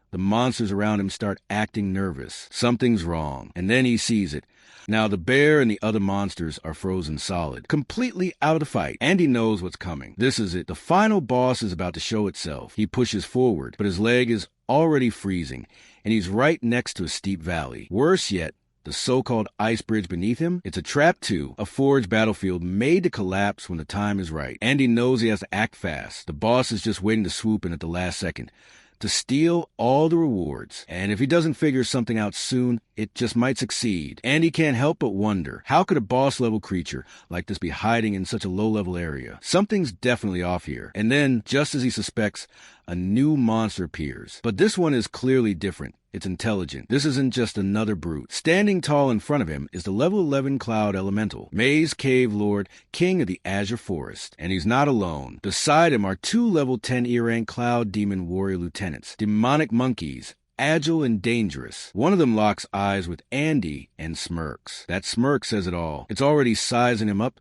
the monsters around him start acting nervous. Something's wrong. And then he sees it. Now the bear and the other monsters are frozen solid, completely out of the fight. And he knows what's coming. This is it. The final boss is about to show itself. He pushes forward, but his leg is already freezing, and he's right next to a steep valley. Worse yet, the so-called ice bridge beneath him, it's a trap too, a forged battlefield made to collapse when the time is right. And he knows he has to act fast. The boss is just waiting to swoop in at the last second to steal all the rewards. And if he doesn't figure something out soon, it just might succeed. And he can't help but wonder, how could a boss-level creature like this be hiding in such a low-level area? Something's definitely off here. And then, just as he suspects, a new monster appears. But this one is clearly different. It's intelligent. This isn't just another brute. Standing tall in front of him is the level 11 Cloud Elemental, Maze Cave Lord, King of the Azure Forest. And he's not alone. Beside him are 2 level 10 E-rank Cloud Demon Warrior Lieutenants, demonic monkeys, agile and dangerous. One of them locks eyes with Andy and smirks. That smirk says it all. It's already sizing him up,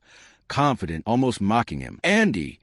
confident, almost mocking him. Andy,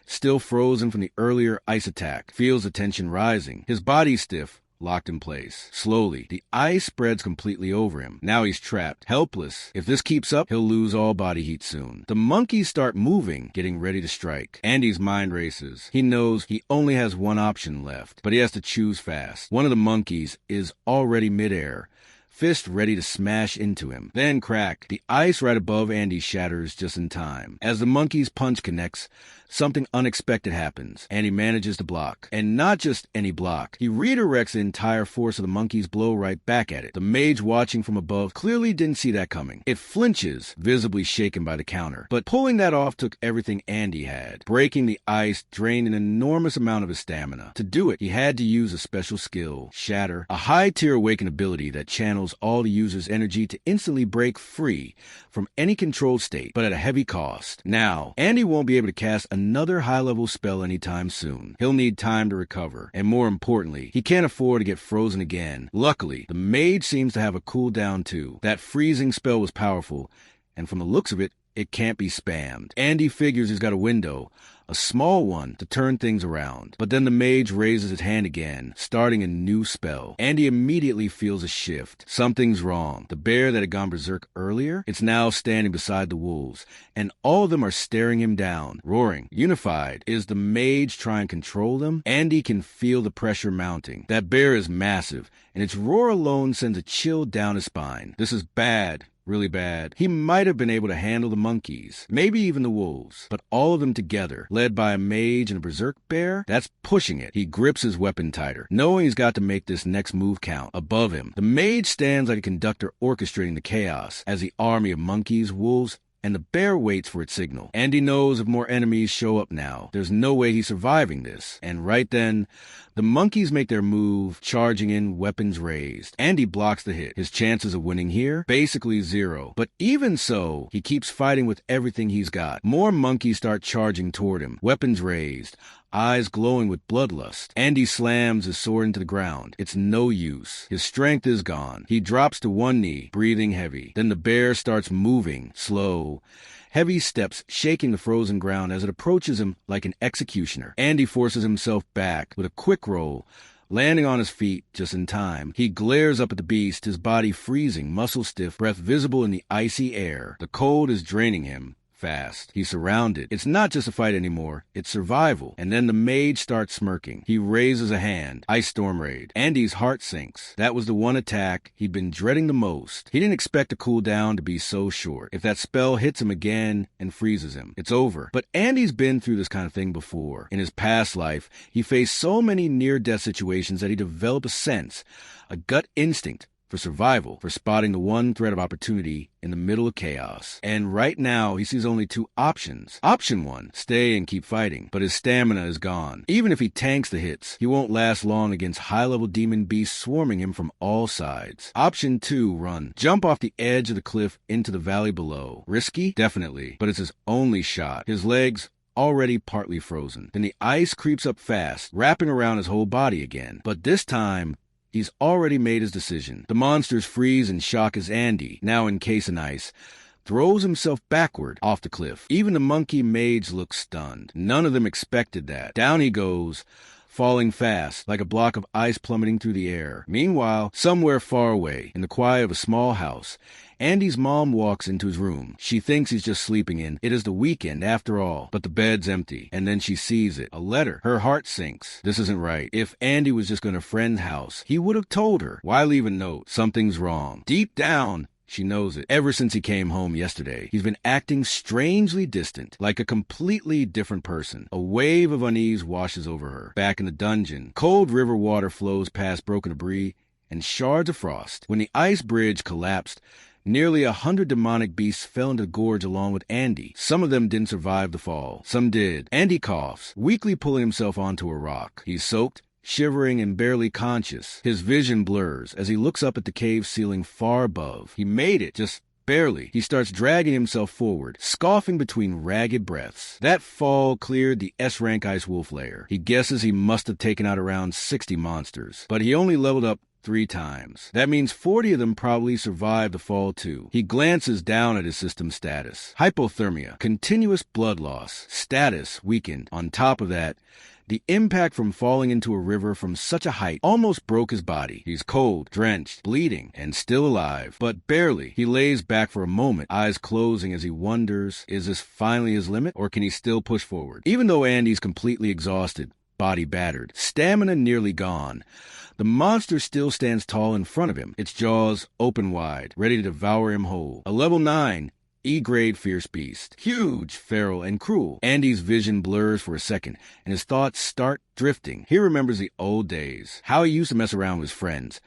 still frozen from the earlier ice attack, feels the tension rising. His body stiff, locked in place. Slowly, the ice spreads completely over him. Now he's trapped, helpless. If this keeps up, he'll lose all body heat soon. The monkeys start moving, getting ready to strike. Andy's mind races. He knows he only has one option left, but he has to choose fast. One of the monkeys is already midair, fist ready to smash into him. Then crack. The ice right above Andy shatters just in time. As the monkey's punch connects, something unexpected happens, and he manages to block. And not just any block. He redirects the entire force of the monkey's blow right back at it. The mage watching from above clearly didn't see that coming. It flinches, visibly shaken by the counter. But pulling that off took everything Andy had. Breaking the ice drained an enormous amount of his stamina. To do it, he had to use a special skill, Shatter, a high-tier awakened ability that channels all the user's energy to instantly break free from any controlled state, but at a heavy cost. Now, Andy won't be able to cast another high-level spell anytime soon. He'll need time to recover, and more importantly, he can't afford to get frozen again. Luckily, the mage seems to have a cooldown too. That freezing spell was powerful, and from the looks of it, it can't be spammed. Andy figures he's got a window, a small one, to turn things around. But then the mage raises his hand again, starting a new spell. Andy immediately feels a shift. Something's wrong. The bear that had gone berserk earlier, it's now standing beside the wolves, and all of them are staring him down, roaring. Unified. Is the mage trying to control them? Andy can feel the pressure mounting. That bear is massive, and its roar alone sends a chill down his spine. This is bad. Really bad. He might have been able to handle the monkeys, maybe even the wolves, but all of them together, led by a mage and a berserk bear, that's pushing it. He grips his weapon tighter, knowing he's got to make this next move count. Above him, the mage stands like a conductor orchestrating the chaos as the army of monkeys, wolves, and the bear waits for its signal. Andy knows if more enemies show up now, there's no way he's surviving this. And right then, the monkeys make their move, charging in, weapons raised. Andy blocks the hit. His chances of winning here? Basically zero. But even so, he keeps fighting with everything he's got. More monkeys start charging toward him, weapons raised, eyes glowing with bloodlust. Andy slams his sword into the ground. It's no use. His strength is gone. He drops to one knee, breathing heavy. Then the bear starts moving, slow. Heavy steps shaking the frozen ground as it approaches him like an executioner. Andy forces himself back with a quick roll, landing on his feet just in time. He glares up at the beast, his body freezing, muscle stiff, breath visible in the icy air. The cold is draining him. Fast. He's surrounded. It's not just a fight anymore, it's survival. And then the mage starts smirking. He raises a hand. Ice Storm Raid. Andy's heart sinks. That was the one attack he'd been dreading the most. He didn't expect a cooldown to be so short. If that spell hits him again and freezes him, it's over. But Andy's been through this kind of thing before. In his past life, he faced so many near-death situations that he developed a sense, a gut instinct, for survival, for spotting the one thread of opportunity in the middle of chaos. And right now, he sees only two options. Option one, stay and keep fighting, but his stamina is gone. Even if he tanks the hits, he won't last long against high-level demon beasts swarming him from all sides. Option two, run. Jump off the edge of the cliff into the valley below. Risky? Definitely, but it's his only shot. His legs already partly frozen. Then the ice creeps up fast, wrapping around his whole body again. But this time, he's already made his decision. The monsters freeze and shock as Andy, now encased in ice, throws himself backward off the cliff. Even the monkey mage looks stunned. None of them expected that. Down he goes, falling fast, like a block of ice plummeting through the air. Meanwhile, somewhere far away, in the quiet of a small house, Andy's mom walks into his room. She thinks he's just sleeping in. It is the weekend after all, but the bed's empty. And then she sees it. A letter. Her heart sinks. This isn't right. If Andy was just going to a friend's house, he would have told her. Why leave a note? Something's wrong. Deep down, she knows it. Ever since he came home yesterday, he's been acting strangely distant, like a completely different person. A wave of unease washes over her. Back in the dungeon, cold river water flows past broken debris and shards of frost. When the ice bridge collapsed, nearly 100 demonic beasts fell into the gorge along with Andy. Some of them didn't survive the fall. Some did. Andy coughs, weakly pulling himself onto a rock. He's soaked, shivering and barely conscious. His vision blurs as he looks up at the cave ceiling far above. He made it, just barely. He starts dragging himself forward, scoffing between ragged breaths. That fall cleared the S-rank Ice Wolf lair. He guesses he must have taken out around 60 monsters, but he only leveled up 3 times. That means 40 of them probably survived the fall too. He glances down at his system status. Hypothermia, continuous blood loss, status weakened. On top of that, the impact from falling into a river from such a height almost broke his body. He's cold, drenched, bleeding, and still alive, but barely. He lays back for a moment, eyes closing as he wonders, is this finally his limit, or can he still push forward? Even though Andy's completely exhausted, body battered, stamina nearly gone. The monster still stands tall in front of him, its jaws open wide, ready to devour him whole. A level 9, E-grade fierce beast. Huge, feral, and cruel. Andy's vision blurs for a second, and his thoughts start drifting. He remembers the old days, how he used to mess around with his friends,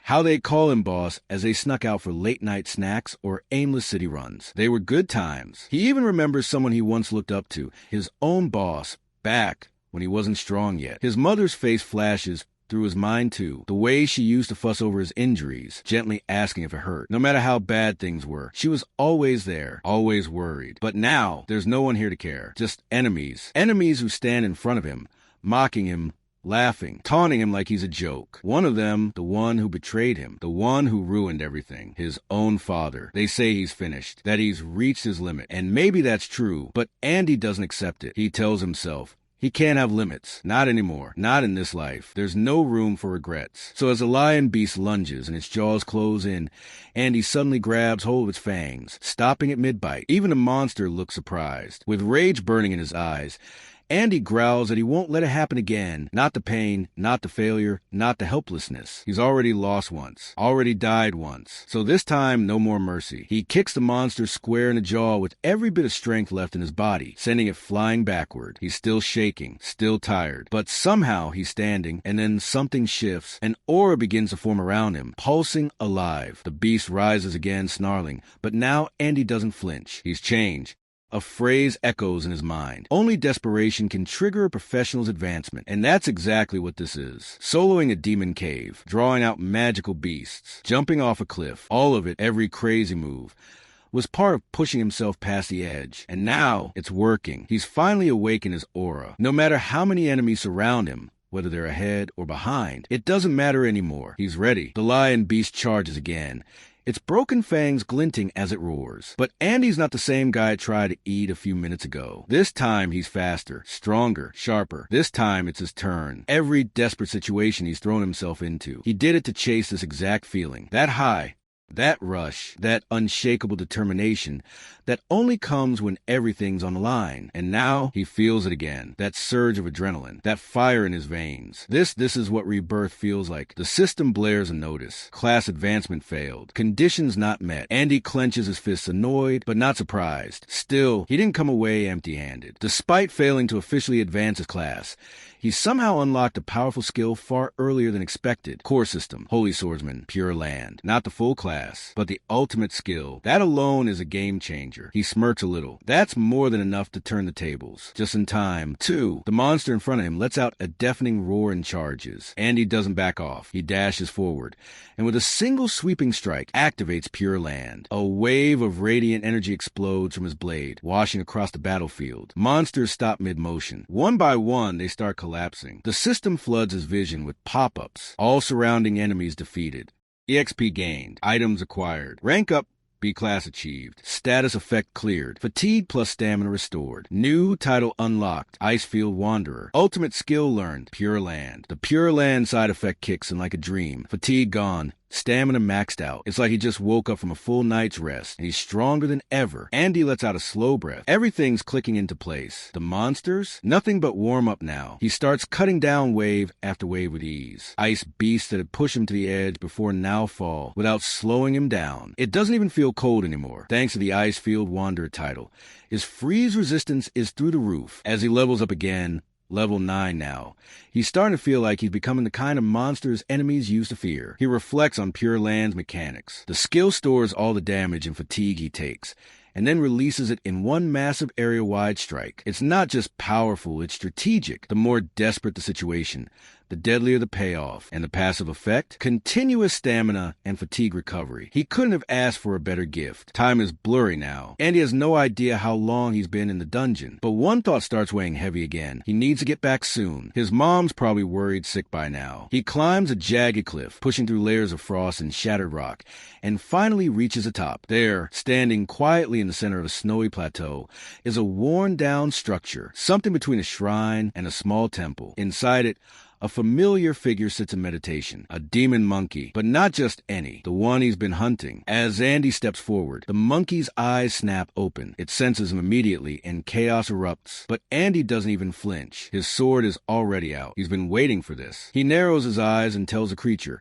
how they'd call him boss as they snuck out for late-night snacks or aimless city runs. They were good times. He even remembers someone he once looked up to, his own boss, back when he wasn't strong yet. His mother's face flashes through his mind too, the way she used to fuss over his injuries, gently asking if it hurt. No matter how bad things were, she was always there, always worried. But now, there's no one here to care, just enemies. Enemies who stand in front of him, mocking him, laughing, taunting him like he's a joke. One of them, the one who betrayed him, the one who ruined everything, his own father. They say he's finished, that he's reached his limit, and maybe that's true, but Andy doesn't accept it. He tells himself, he can't have limits. Not anymore. Not in this life. There's no room for regrets. So as the lion beast lunges and its jaws close in, Andy suddenly grabs hold of its fangs, stopping at mid-bite. Even the monster looks surprised. With rage burning in his eyes, Andy growls that he won't let it happen again. Not the pain, not the failure, not the helplessness. He's already lost once, already died once. So this time, no more mercy. He kicks the monster square in the jaw with every bit of strength left in his body, sending it flying backward. He's still shaking, still tired. But somehow he's standing, and then something shifts. An aura begins to form around him, pulsing alive. The beast rises again, snarling. But now Andy doesn't flinch. He's changed. A phrase echoes in his mind. Only desperation can trigger a professional's advancement, and that's exactly what this is. Soloing a demon cave, drawing out magical beasts, jumping off a cliff, all of it, every crazy move, was part of pushing himself past the edge. And now it's working. He's finally awakened his aura. No matter how many enemies surround him, whether they're ahead or behind, it doesn't matter anymore. He's ready. The lion beast charges again, its broken fangs glinting as it roars. But Andy's not the same guy I tried to eat a few minutes ago. This time he's faster, stronger, sharper. This time it's his turn. Every desperate situation he's thrown himself into, he did it to chase this exact feeling. That high, that rush, that unshakable determination that only comes when everything's on the line. And now he feels it again. That surge of adrenaline, that fire in his veins. This is what rebirth feels like. The system blares a notice. Class advancement failed. Conditions not met. Andy clenches his fists, annoyed, but not surprised. Still, he didn't come away empty-handed. Despite failing to officially advance his class, he somehow unlocked a powerful skill far earlier than expected. Core system, Holy Swordsman, Pure Land. Not the full class, but the ultimate skill. That alone is a game changer. He smirks a little. That's more than enough to turn the tables. Just in time. 2. The monster in front of him lets out a deafening roar and charges. Andy doesn't back off. He dashes forward, and with a single sweeping strike, activates Pure Land. A wave of radiant energy explodes from his blade, washing across the battlefield. Monsters stop mid-motion. One by one, they start collapsing. The system floods his vision with pop-ups. All surrounding enemies defeated. EXP gained. Items acquired. Rank up. B-class achieved. Status effect cleared. Fatigue plus stamina restored. New title unlocked. Icefield Wanderer. Ultimate skill learned. Pure Land. The Pure Land side effect kicks in like a dream. Fatigue gone. Stamina maxed out. It's like he just woke up from a full night's rest, and he's stronger than ever. Andy lets out a slow breath. Everything's clicking into place. The monsters? Nothing but warm up now. He starts cutting down wave after wave with ease. Ice beasts that had pushed him to the edge before now fall, without slowing him down. It doesn't even feel cold anymore, thanks to the Icefield Wanderer title. His freeze resistance is through the roof. As he levels up again, level 9 now, he's starting to feel like he's becoming the kind of monster his enemies used to fear. He reflects on Pure Land's mechanics. The skill stores all the damage and fatigue he takes, and then releases it in one massive area-wide strike. It's not just powerful, it's strategic. The more desperate the situation, the deadlier the payoff. And the passive effect? Continuous stamina and fatigue recovery. He couldn't have asked for a better gift. Time is blurry now, and he has no idea how long he's been in the dungeon. But one thought starts weighing heavy again. He needs to get back soon. His mom's probably worried sick by now. He climbs a jagged cliff, pushing through layers of frost and shattered rock, and finally reaches the top. There, standing quietly in the center of a snowy plateau, is a worn-down structure, something between a shrine and a small temple. Inside it, A familiar figure sits in meditation, a demon monkey, but not just any, the one he's been hunting. As Andy steps forward, the monkey's eyes snap open. It senses him immediately, and chaos erupts. But Andy doesn't even flinch. His sword is already out. He's been waiting for this. He narrows his eyes and tells the creature,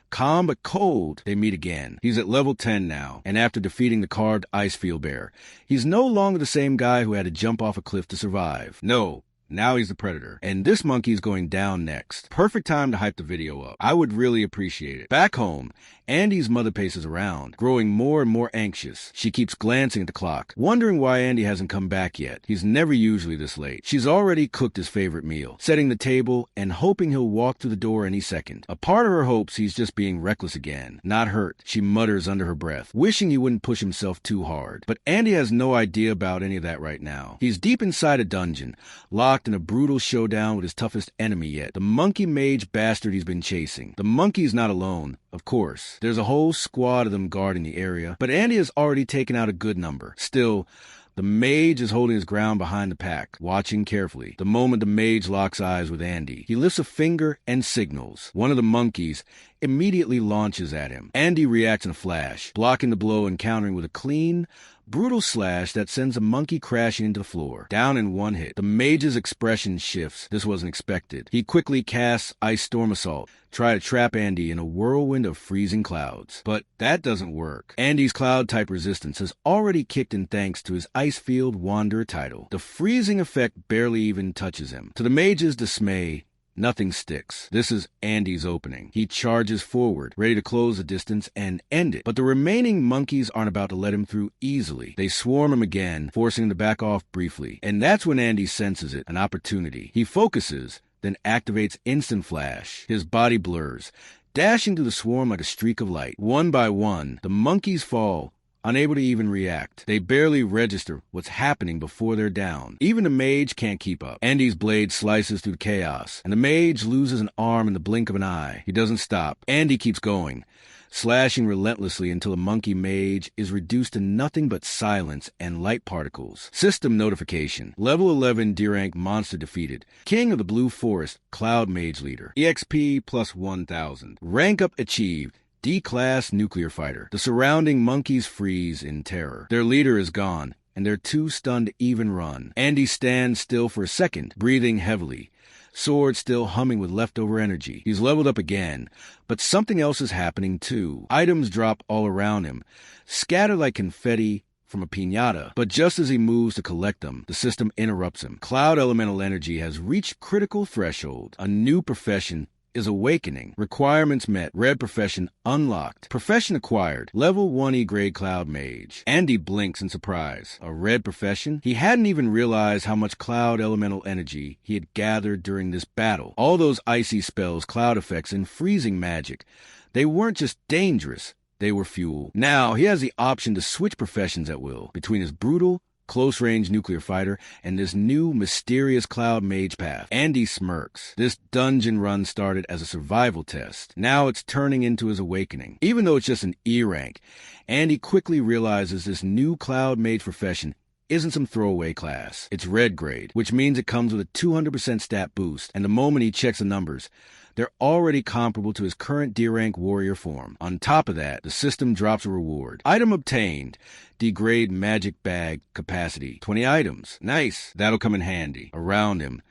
calm but cold, they meet again. He's at level 10 now, and after defeating the carved ice field bear, he's no longer the same guy who had to jump off a cliff to survive. No. Now he's the predator. And this monkey's going down next. Perfect time to hype the video up. I would really appreciate it. Back home, Andy's mother paces around, growing more and more anxious. She keeps glancing at the clock, wondering why Andy hasn't come back yet. He's never usually this late. She's already cooked his favorite meal, setting the table and hoping he'll walk through the door any second. A part of her hopes he's just being reckless again, not hurt. She mutters under her breath, wishing he wouldn't push himself too hard. But Andy has no idea about any of that right now. He's deep inside a dungeon, locked in a brutal showdown with his toughest enemy yet, the monkey mage bastard he's been chasing. The monkey's not alone, of course. There's a whole squad of them guarding the area, but Andy has already taken out a good number. Still, the mage is holding his ground behind the pack, watching carefully. The moment the mage locks eyes with Andy, he lifts a finger and signals. One of the monkeys immediately launches at him. Andy reacts in a flash, blocking the blow and countering with a clean, brutal slash that sends a monkey crashing into the floor, down in one hit. The mage's expression shifts. This wasn't expected. He quickly casts Ice Storm Assault, try to trap Andy in a whirlwind of freezing clouds. But that doesn't work. Andy's cloud-type resistance has already kicked in thanks to his Ice Field Wanderer title. The freezing effect barely even touches him. To the mage's dismay, nothing sticks. This is Andy's opening. He charges forward, ready to close the distance and end it. But the remaining monkeys aren't about to let him through easily. They swarm him again, forcing him to back off briefly. And that's when Andy senses it, an opportunity. He focuses, then activates Instant Flash. His body blurs, dashing through the swarm like a streak of light. One by one, the monkeys fall, unable to even react. They barely register what's happening before they're down. Even the mage can't keep up. Andy's blade slices through chaos, and the mage loses an arm in the blink of an eye. He doesn't stop. Andy keeps going, slashing relentlessly until the monkey mage is reduced to nothing but silence and light particles. System notification. Level 11 D-rank monster defeated. King of the Blue Forest, Cloud Mage Leader. EXP plus 1000. Rank up achieved. D-class nuclear fighter. The surrounding monkeys freeze in terror. Their leader is gone, and they're too stunned to even run. Andy stands still for a second, breathing heavily, sword still humming with leftover energy. He's leveled up again, but something else is happening too. Items drop all around him, scattered like confetti from a piñata. But just as he moves to collect them, the system interrupts him. Cloud elemental energy has reached critical threshold. A new profession is awakening. Requirements met. Red profession unlocked. Profession acquired. Level 1E grade cloud mage. Andy blinks in surprise. A red profession? He hadn't even realized how much cloud elemental energy he had gathered during this battle. All those icy spells, cloud effects, and freezing magic. They weren't just dangerous. They were fuel. Now he has the option to switch professions at will between his brutal, close-range nuclear fighter and this new mysterious cloud mage path. Andy smirks. This dungeon run started as a survival test. Now it's turning into his awakening. Even though it's just an E rank, Andy quickly realizes this new cloud mage profession isn't some throwaway class. It's red grade, which means it comes with a 200% stat boost, and the moment he checks the numbers, they're already comparable to his current D-rank warrior form. On top of that, the system drops a reward. Item obtained. Degrade magic bag capacity. 20 items. Nice. That'll come in handy. Around him,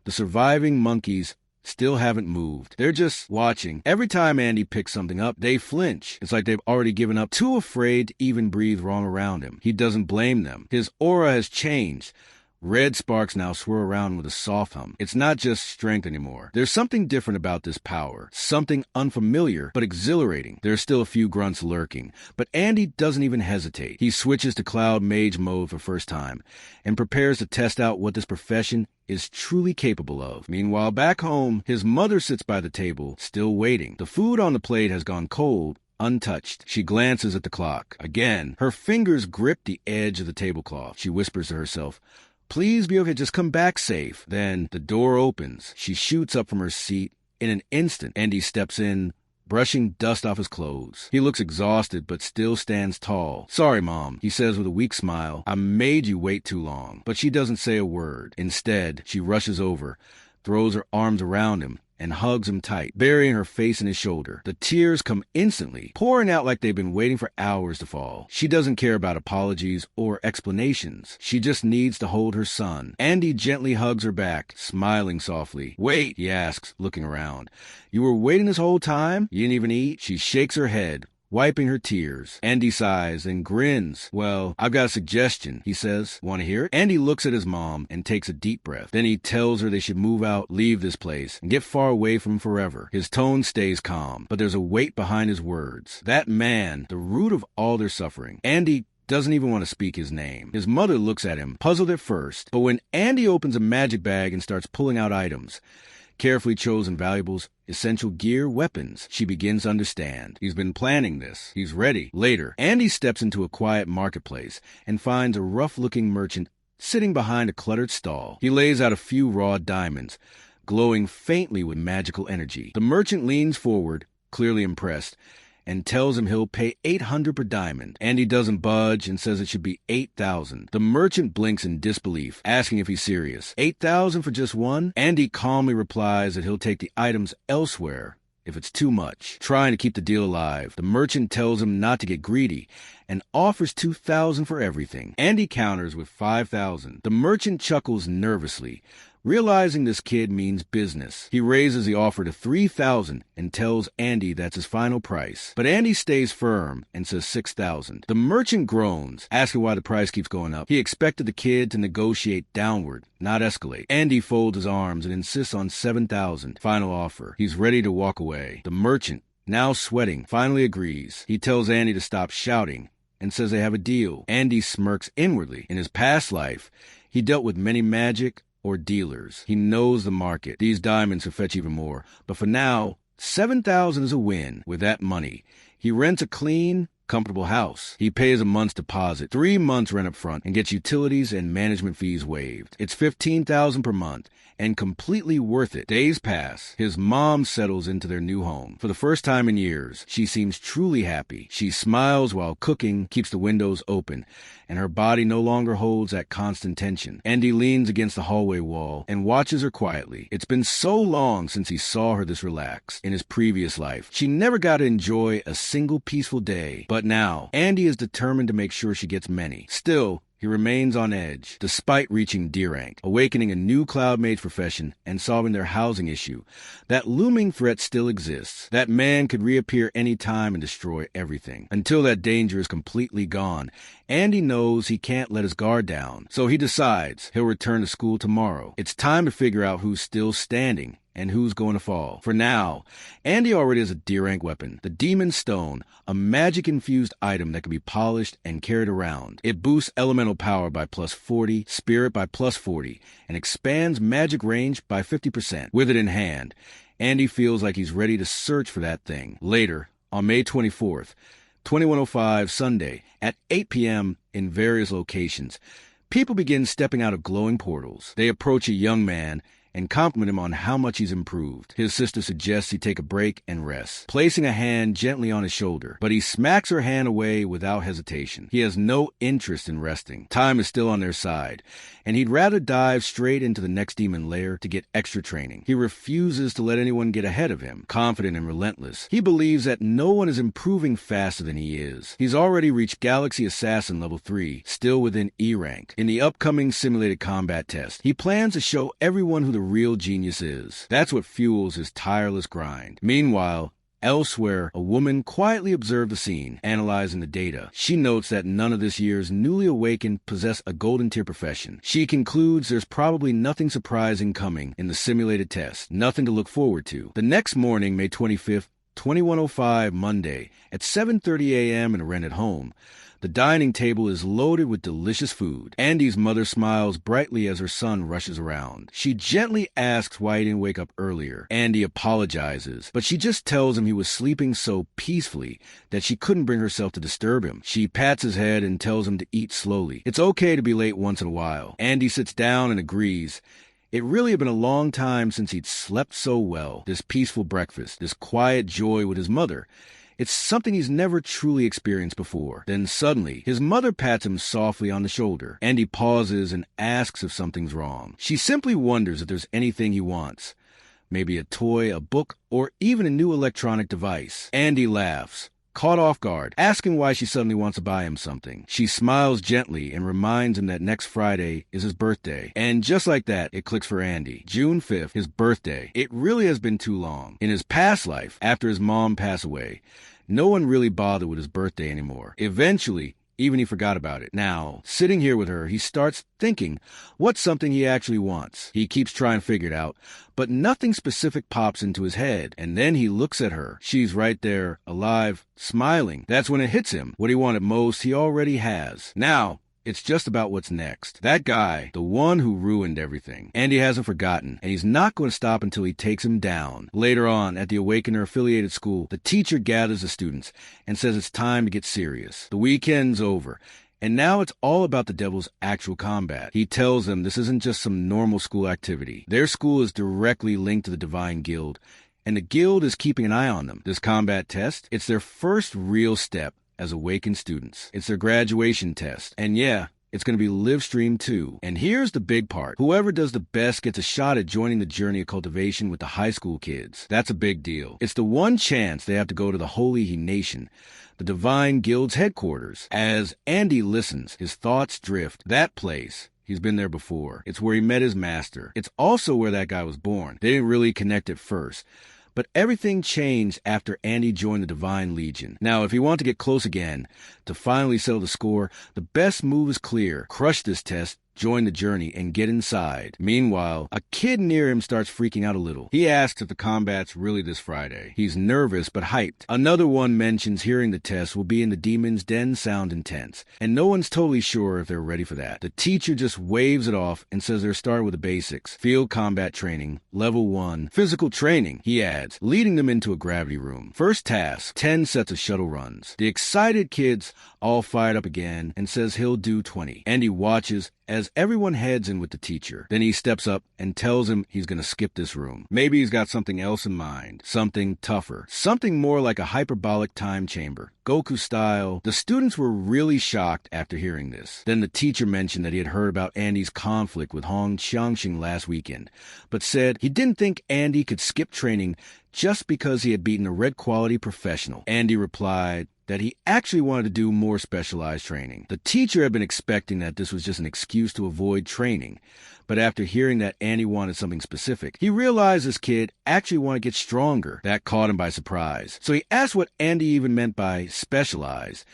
the surviving monkeys still haven't moved. They're just watching. Every time Andy picks something up, they flinch. It's like they've already given up, too afraid to even breathe wrong around him. He doesn't blame them. His aura has changed. Red sparks now swirl around with a soft hum. It's not just strength anymore. There's something different about this power. Something unfamiliar, but exhilarating. There are still a few grunts lurking, but Andy doesn't even hesitate. He switches to Cloud Mage mode for first time, and prepares to test out what this profession is truly capable of. Meanwhile, back home, his mother sits by the table, still waiting. The food on the plate has gone cold, untouched. She glances at the clock. Again, her fingers grip the edge of the tablecloth. She whispers to herself, "Please be okay, just come back safe." Then the door opens. She shoots up from her seat. In an instant, Andy steps in, brushing dust off his clothes. He looks exhausted, but still stands tall. "Sorry, Mom," he says with a weak smile. "I made you wait too long." But she doesn't say a word. Instead, she rushes over, throws her arms around him, and hugs him tight, burying her face in his shoulder. The tears come instantly, pouring out like they've been waiting for hours to fall. She doesn't care about apologies or explanations. She just needs to hold her son. Andy gently hugs her back, smiling softly. "Wait," he asks, looking around. "You were waiting this whole time? You didn't even eat?" She shakes her head, wiping her tears. Andy sighs and grins. "Well, I've got a suggestion," he says. "Want to hear it?" Andy looks at his mom and takes a deep breath. Then he tells her they should move out, leave this place, and get far away from him forever. His tone stays calm, but there's a weight behind his words. That man, the root of all their suffering. Andy doesn't even want to speak his name. His mother looks at him, puzzled at first, but when Andy opens a magic bag and starts pulling out items, carefully chosen valuables, essential gear, weapons, she begins to understand. He's been planning this. He's ready. Later, Andy steps into a quiet marketplace and finds a rough-looking merchant sitting behind a cluttered stall. He lays out a few raw diamonds, glowing faintly with magical energy. The merchant leans forward, clearly impressed, and tells him he'll pay $800 per diamond. Andy doesn't budge and says it should be $8,000. The merchant blinks in disbelief, asking if he's serious. $8,000 for just one? Andy calmly replies that he'll take the items elsewhere if it's too much. Trying to keep the deal alive, the merchant tells him not to get greedy and offers $2,000 for everything. Andy counters with $5,000. The merchant chuckles nervously, realizing this kid means business. He raises the offer to $3,000 and tells Andy that's his final price. But Andy stays firm and says $6,000. The merchant groans, asking why the price keeps going up. He expected the kid to negotiate downward, not escalate. Andy folds his arms and insists on $7,000. Final offer. He's ready to walk away. The merchant, now sweating, finally agrees. He tells Andy to stop shouting and says they have a deal. Andy smirks inwardly. In his past life, he dealt with many magic or dealers. He knows the market. These diamonds will fetch even more. But for now, $7,000 is a win. With that money, he rents a clean, comfortable house. He pays a month's deposit, 3 months rent up front, and gets utilities and management fees waived. It's $15,000 per month, and completely worth it. Days pass. His mom settles into their new home. For the first time in years, she seems truly happy. She smiles while cooking, keeps the windows open, and her body no longer holds that constant tension. Andy leans against the hallway wall and watches her quietly. It's been so long since he saw her this relaxed. In his previous life, she never got to enjoy a single peaceful day. But now, Andy is determined to make sure she gets many. Still, he remains on edge, despite reaching D rank, awakening a new cloud mage profession and solving their housing issue. That looming threat still exists. That man could reappear any time and destroy everything. Until that danger is completely gone, Andy knows he can't let his guard down. So he decides he'll return to school tomorrow. It's time to figure out who's still standing and who's going to fall. For now, Andy already has a D-rank weapon, the Demon Stone, a magic-infused item that can be polished and carried around. It boosts elemental power by +40, spirit by +40, and expands magic range by 50%. With it in hand, Andy feels like he's ready to search for that thing. Later, on May 24th, 2105 Sunday, at 8 p.m. in various locations, people begin stepping out of glowing portals. They approach a young man and compliment him on how much he's improved. His sister suggests he take a break and rest, placing a hand gently on his shoulder, but he smacks her hand away without hesitation. He has no interest in resting. Time is still on their side, and he'd rather dive straight into the next demon lair to get extra training. He refuses to let anyone get ahead of him, confident and relentless. He believes that no one is improving faster than he is. He's already reached Galaxy Assassin level 3, still within E rank. In the upcoming simulated combat test, he plans to show everyone who the real genius is. That's what fuels his tireless grind. Meanwhile, elsewhere, a woman quietly observed the scene, analyzing the data. She notes that none of this year's newly awakened possess a golden tier profession. She concludes there's probably nothing surprising coming in the simulated test, nothing to look forward to. The next morning, May 25th, 2105 Monday, at 7:30 a.m. in a rented home, the dining table is loaded with delicious food. Andy's mother smiles brightly as her son rushes around. She gently asks why he didn't wake up earlier. Andy apologizes, but she just tells him he was sleeping so peacefully that she couldn't bring herself to disturb him. She pats his head and tells him to eat slowly. It's okay to be late once in a while. Andy sits down and agrees. It really had been a long time since he'd slept so well. This peaceful breakfast, this quiet joy with his mother. It's something he's never truly experienced before. Then suddenly, his mother pats him softly on the shoulder, and he pauses and asks if something's wrong. She simply wonders if there's anything he wants. maybe a toy, a book, or even a new electronic device. Andy laughs, caught off guard, asking why she suddenly wants to buy him something. She smiles gently and reminds him that next Friday is his birthday. And just like that, it clicks for Andy. June 5th, his birthday. It really has been too long. In his past life, after his mom passed away, no one really bothered with his birthday anymore. Eventually, even he forgot about it. Now, sitting here with her, he starts thinking what's something he actually wants. He keeps trying to figure it out, but nothing specific pops into his head. And then he looks at her. She's right there, alive, smiling. That's when it hits him. What he wanted most, he already has. Now, it's just about what's next. That guy, the one who ruined everything. Andy hasn't forgotten, and he's not going to stop until he takes him down. Later on, at the Awakener-affiliated school, the teacher gathers the students and says it's time to get serious. The weekend's over, and now it's all about the devil's actual combat. He tells them this isn't just some normal school activity. Their school is directly linked to the Divine Guild, and the guild is keeping an eye on them. This combat test, it's their first real step as awakened students. It's their graduation test. And yeah, it's going to be live streamed too. And here's the big part. Whoever does the best gets a shot at joining the journey of cultivation with the high school kids. That's a big deal. It's the one chance they have to go to the Holy He Nation, the Divine Guild's headquarters. As Andy listens, his thoughts drift. That place, he's been there before. It's where he met his master. It's also where that guy was born. They didn't really connect at first, but everything changed after Andy joined the Divine Legion. Now, if you want to get close again, to finally settle the score, the best move is clear. Crush this test, join the journey, and get inside. Meanwhile, a kid near him starts freaking out a little. He asks if the combat's really this Friday. He's nervous but hyped. Another one mentions hearing the test will be in the demon's den sound intense, and no one's totally sure if they're ready for that. The teacher just waves it off and says they're starting with the basics. Field combat training, level 1, physical training, he adds, leading them into a gravity room. First task, 10 sets of shuttle runs. The excited kid's all fired up again and says he'll do 20. Andy watches as everyone heads in with the teacher. Then he steps up and tells him he's going to skip this room. Maybe he's got something else in mind. Something tougher. Something more like a hyperbolic time chamber. Goku style. The students were really shocked after hearing this. Then the teacher mentioned that he had heard about Andy's conflict with Hong Xiangxing last weekend, but said he didn't think Andy could skip training just because he had beaten a red quality professional. Andy replied that he actually wanted to do more specialized training. The teacher had been expecting that this was just an excuse to avoid training, but after hearing that Andy wanted something specific, he realized this kid actually wanted to get stronger. That caught him by surprise. So he asked what Andy even meant by specialized,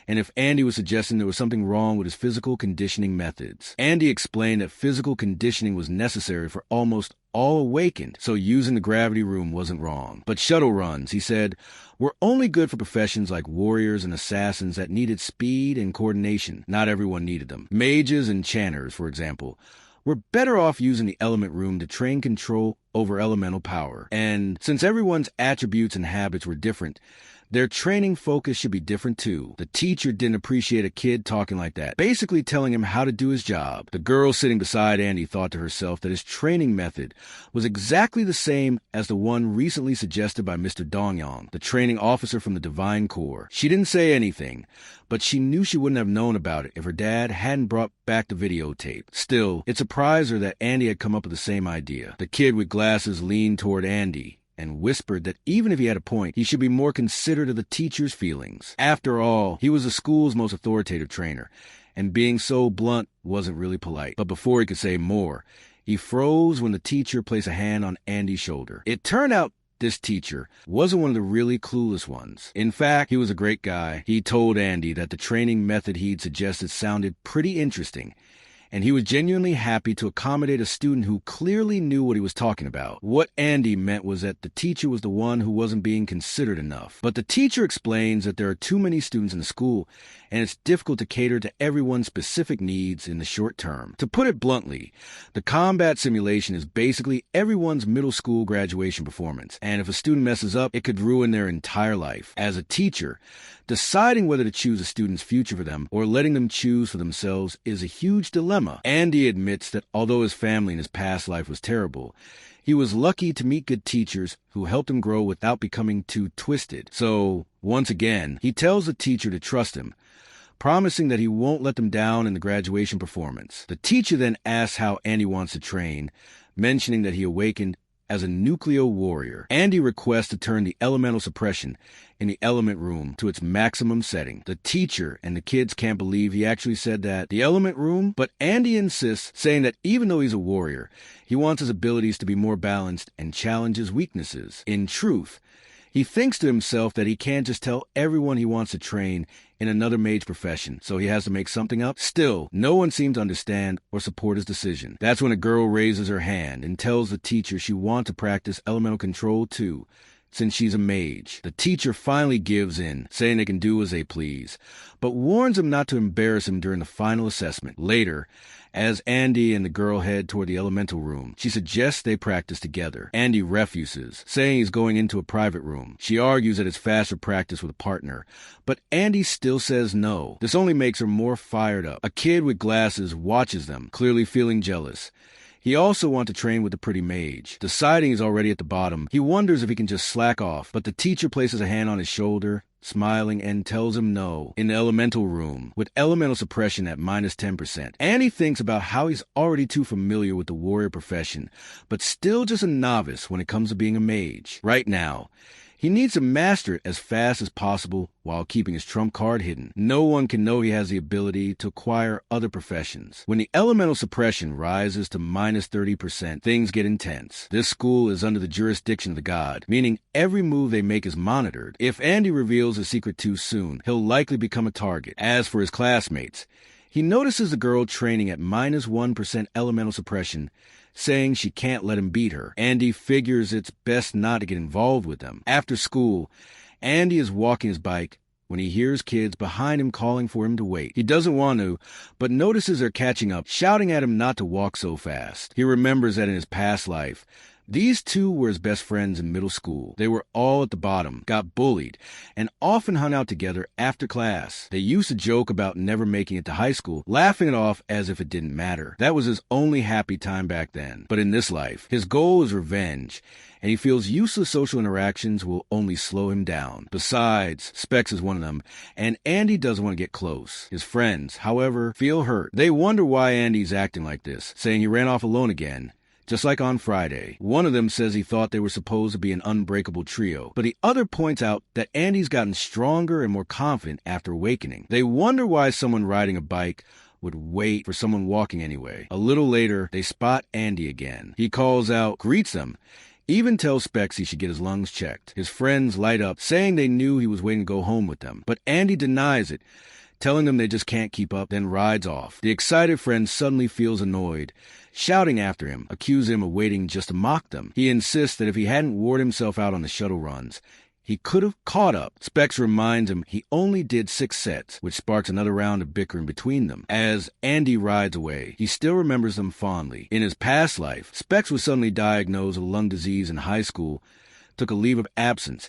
and if Andy was suggesting there was something wrong with his physical conditioning methods. Andy explained that physical conditioning was necessary for almost all awakened, so using the gravity room wasn't wrong. But shuttle runs, he said, were only good for professions like warriors and assassins that needed speed and coordination. Not everyone needed them. Mages and enchanters, for example, were better off using the element room to train control over elemental power. And since everyone's attributes and habits were different, their training focus should be different too. The teacher didn't appreciate a kid talking like that, basically telling him how to do his job. The girl sitting beside Andy thought to herself that his training method was exactly the same as the one recently suggested by Mr. Dongyong, the training officer from the Divine Corps. She didn't say anything, but she knew she wouldn't have known about it if her dad hadn't brought back the videotape. Still, it surprised her that Andy had come up with the same idea. The kid with glasses leaned toward Andy and whispered that even if he had a point, he should be more considerate of the teacher's feelings. After all, he was the school's most authoritative trainer, and being so blunt wasn't really polite. But before he could say more, he froze when the teacher placed a hand on Andy's shoulder. It turned out this teacher wasn't one of the really clueless ones. In fact, he was a great guy. He told Andy that the training method he'd suggested sounded pretty interesting, and he was genuinely happy to accommodate a student who clearly knew what he was talking about. What Andy meant was that the teacher was the one who wasn't being considered enough. But the teacher explains that there are too many students in the school, and it's difficult to cater to everyone's specific needs in the short term. To put it bluntly, the combat simulation is basically everyone's middle school graduation performance, and if a student messes up, it could ruin their entire life. As a teacher, deciding whether to choose a student's future for them or letting them choose for themselves is a huge dilemma. Andy admits that although his family in his past life was terrible, he was lucky to meet good teachers who helped him grow without becoming too twisted. So, once again, he tells the teacher to trust him, promising that he won't let them down in the graduation performance. The teacher then asks how Andy wants to train, mentioning that he awakened as a nuclear warrior. Andy requests to turn the elemental suppression in the element room to its maximum setting. The teacher and the kids can't believe he actually said that. The element room? But Andy insists, saying that even though he's a warrior, he wants his abilities to be more balanced and challenge his weaknesses. In truth, he thinks to himself that he can't just tell everyone he wants to train in another mage profession, so he has to make something up. Still, no one seemed to understand or support his decision. That's when a girl raises her hand and tells the teacher she wants to practice elemental control too, since she's a mage. The teacher finally gives in, saying they can do as they please, but warns him not to embarrass him during the final assessment. Later, as Andy and the girl head toward the elemental room, she suggests they practice together. Andy refuses, saying he's going into a private room. She argues that it's faster practice with a partner, but Andy still says no. This only makes her more fired up. A kid with glasses watches them, clearly feeling jealous. He also wants to train with the pretty mage. Deciding he's already at the bottom, he wonders if he can just slack off, but the teacher places a hand on his shoulder, smiling, and tells him no. In the elemental room, with elemental suppression at -10%, Andy thinks about how he's already too familiar with the warrior profession, but still just a novice when it comes to being a mage. Right now, he needs to master it as fast as possible while keeping his trump card hidden. No one can know he has the ability to acquire other professions. When the elemental suppression rises to -30%, things get intense. This school is under the jurisdiction of the god, meaning every move they make is monitored. If Andy reveals his secret too soon, he'll likely become a target. As for his classmates, he notices the girl training at -1% elemental suppression, saying she can't let him beat her. Andy figures it's best not to get involved with them. After school, Andy is walking his bike when he hears kids behind him calling for him to wait. He doesn't want to, but notices they're catching up, shouting at him not to walk so fast. He remembers that in his past life, these two were his best friends in middle school. They were all at the bottom, got bullied, and often hung out together after class. They used to joke about never making it to high school, laughing it off as if it didn't matter. That was his only happy time back then. But in this life, his goal is revenge, and he feels useless social interactions will only slow him down. Besides, Specs is one of them, and Andy doesn't want to get close. His friends, however, feel hurt. They wonder why Andy's acting like this, saying he ran off alone again, just like on Friday. One of them says he thought they were supposed to be an unbreakable trio, but the other points out that Andy's gotten stronger and more confident after awakening. They wonder why someone riding a bike would wait for someone walking anyway. A little later, they spot Andy again. He calls out, greets them, even tells Specs he should get his lungs checked. His friends light up, saying they knew he was waiting to go home with them, but Andy denies it, telling them they just can't keep up, then rides off. The excited friend suddenly feels annoyed, shouting after him, accusing him of waiting just to mock them. He insists that if he hadn't worn himself out on the shuttle runs, he could have caught up. Specs reminds him he only did 6 sets, which sparks another round of bickering between them. As Andy rides away, he still remembers them fondly. In his past life, Specs was suddenly diagnosed with lung disease in high school, took a leave of absence,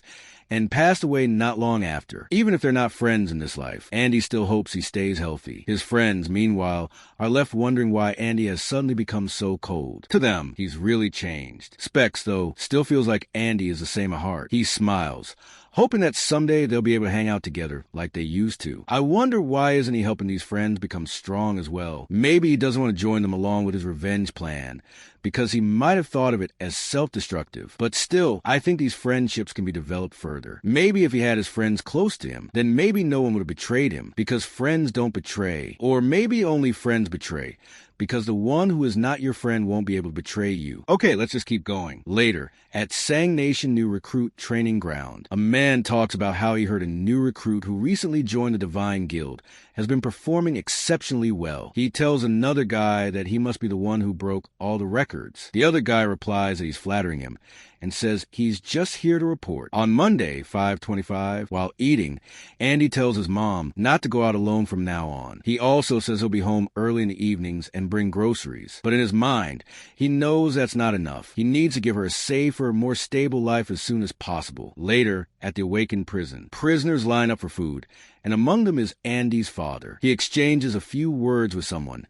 and passed away not long after. Even if they're not friends in this life, Andy still hopes he stays healthy. His friends, meanwhile, are left wondering why Andy has suddenly become so cold. To them, he's really changed. Specs, though, still feels like Andy is the same at heart. He smiles, hoping that someday they'll be able to hang out together like they used to. I wonder why isn't he helping these friends become strong as well? Maybe he doesn't want to join them along with his revenge plan, because he might have thought of it as self-destructive. But still, I think these friendships can be developed further. Maybe if he had his friends close to him, then maybe no one would have betrayed him, because friends don't betray. Or maybe only friends betray, because the one who is not your friend won't be able to betray you. Okay, let's just keep going. Later, at Sang Nation New Recruit Training Ground, a man talks about how he heard a new recruit who recently joined the Divine Guild has been performing exceptionally well. He tells another guy that he must be the one who broke all the records. The other guy replies that he's flattering him and says he's just here to report. On Monday, 5/25, while eating, Andy tells his mom not to go out alone from now on. He also says he'll be home early in the evenings and bring groceries. But in his mind, he knows that's not enough. He needs to give her a safer, more stable life as soon as possible. Later, at the Awakened prison, prisoners line up for food, and among them is Andy's father. He exchanges a few words with someone,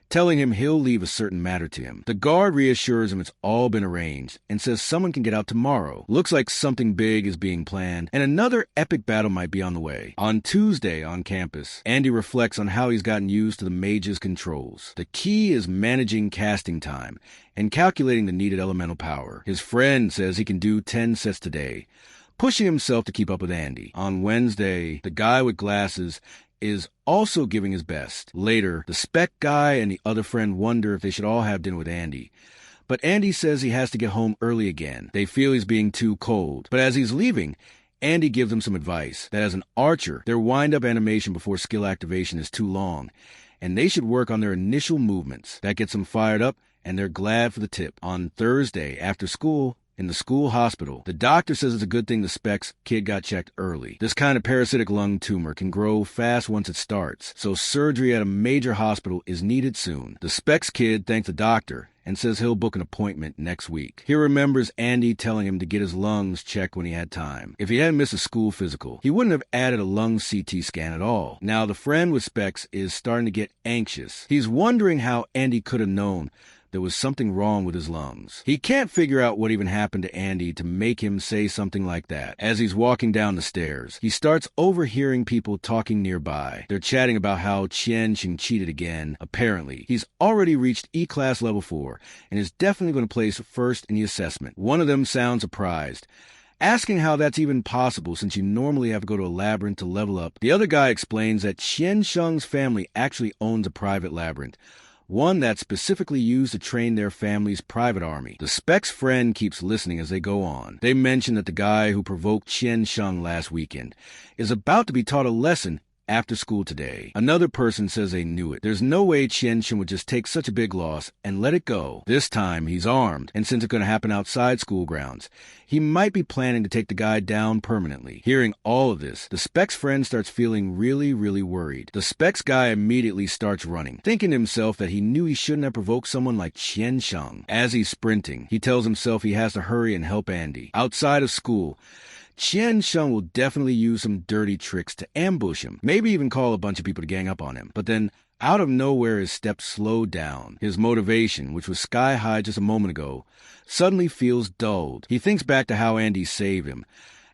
telling him he'll leave a certain matter to him. The guard reassures him it's all been arranged and says someone can get out tomorrow. Looks like something big is being planned and another epic battle might be on the way. On Tuesday on campus, Andy reflects on how he's gotten used to the mage's controls. The key is managing casting time and calculating the needed elemental power. His friend says he can do 10 sets today, pushing himself to keep up with Andy. On Wednesday, the guy with glasses is also giving his best. Later, the spec guy and the other friend wonder if they should all have dinner with Andy. But Andy says he has to get home early again. They feel he's being too cold. But as he's leaving, Andy gives them some advice that as an archer, their wind-up animation before skill activation is too long, and they should work on their initial movements. That gets them fired up, and they're glad for the tip. On Thursday, after school, in the school hospital, the doctor says it's a good thing the Specs kid got checked early. This kind of parasitic lung tumor can grow fast once it starts, so surgery at a major hospital is needed soon. The Specs kid thanks the doctor and says he'll book an appointment next week. He remembers Andy telling him to get his lungs checked when he had time. If he hadn't missed a school physical, he wouldn't have added a lung CT scan at all. Now the friend with Specs is starting to get anxious. He's wondering how Andy could have known there was something wrong with his lungs. He can't figure out what even happened to Andy to make him say something like that. As he's walking down the stairs, he starts overhearing people talking nearby. They're chatting about how Qianxing cheated again. Apparently, he's already reached E-Class Level 4 and is definitely going to place first in the assessment. One of them sounds surprised, asking how that's even possible since you normally have to go to a labyrinth to level up. The other guy explains that Qianxing's family actually owns a private labyrinth, one that's specifically used to train their family's private army. The Specs friend keeps listening as they go on. They mention that the guy who provoked Qianxing last weekend is about to be taught a lesson after school today. Another person says they knew it. There's no way Qianxing would just take such a big loss and let it go. This time, he's armed, and since it's going to happen outside school grounds, he might be planning to take the guy down permanently. Hearing all of this, the Specs friend starts feeling really worried. The Specs guy immediately starts running, thinking to himself that he knew he shouldn't have provoked someone like Qianxing. As he's sprinting, he tells himself he has to hurry and help Andy. Outside of school, Qianxing will definitely use some dirty tricks to ambush him, maybe even call a bunch of people to gang up on him. But then, out of nowhere, his steps slow down. His motivation, which was sky high just a moment ago, suddenly feels dulled. He thinks back to how Andy saved him,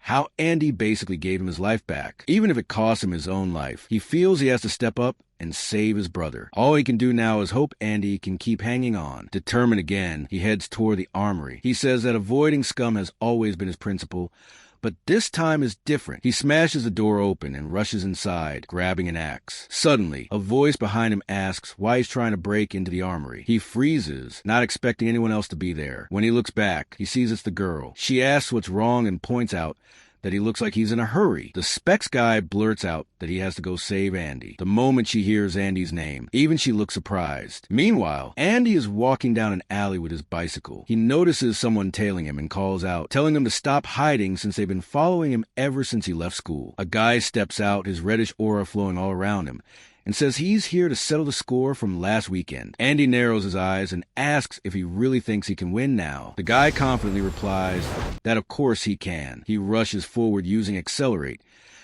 how Andy basically gave him his life back. Even if it cost him his own life, he feels he has to step up and save his brother. All he can do now is hope Andy can keep hanging on. Determined again, he heads toward the armory. He says that avoiding scum has always been his principle, but this time is different. He smashes the door open and rushes inside, grabbing an axe. Suddenly, a voice behind him asks why he's trying to break into the armory. He freezes, not expecting anyone else to be there. When he looks back, he sees it's the girl. She asks what's wrong and points out that he looks like he's in a hurry. The Specs guy blurts out that he has to go save Andy. The moment she hears Andy's name, even she looks surprised. Meanwhile, Andy is walking down an alley with his bicycle. He notices someone tailing him and calls out, telling them to stop hiding since they've been following him ever since he left school. A guy steps out, his reddish aura flowing all around him, and says he's here to settle the score from last weekend. Andy narrows his eyes and asks if he really thinks he can win now. The guy confidently replies that of course he can. He rushes forward using Accelerate,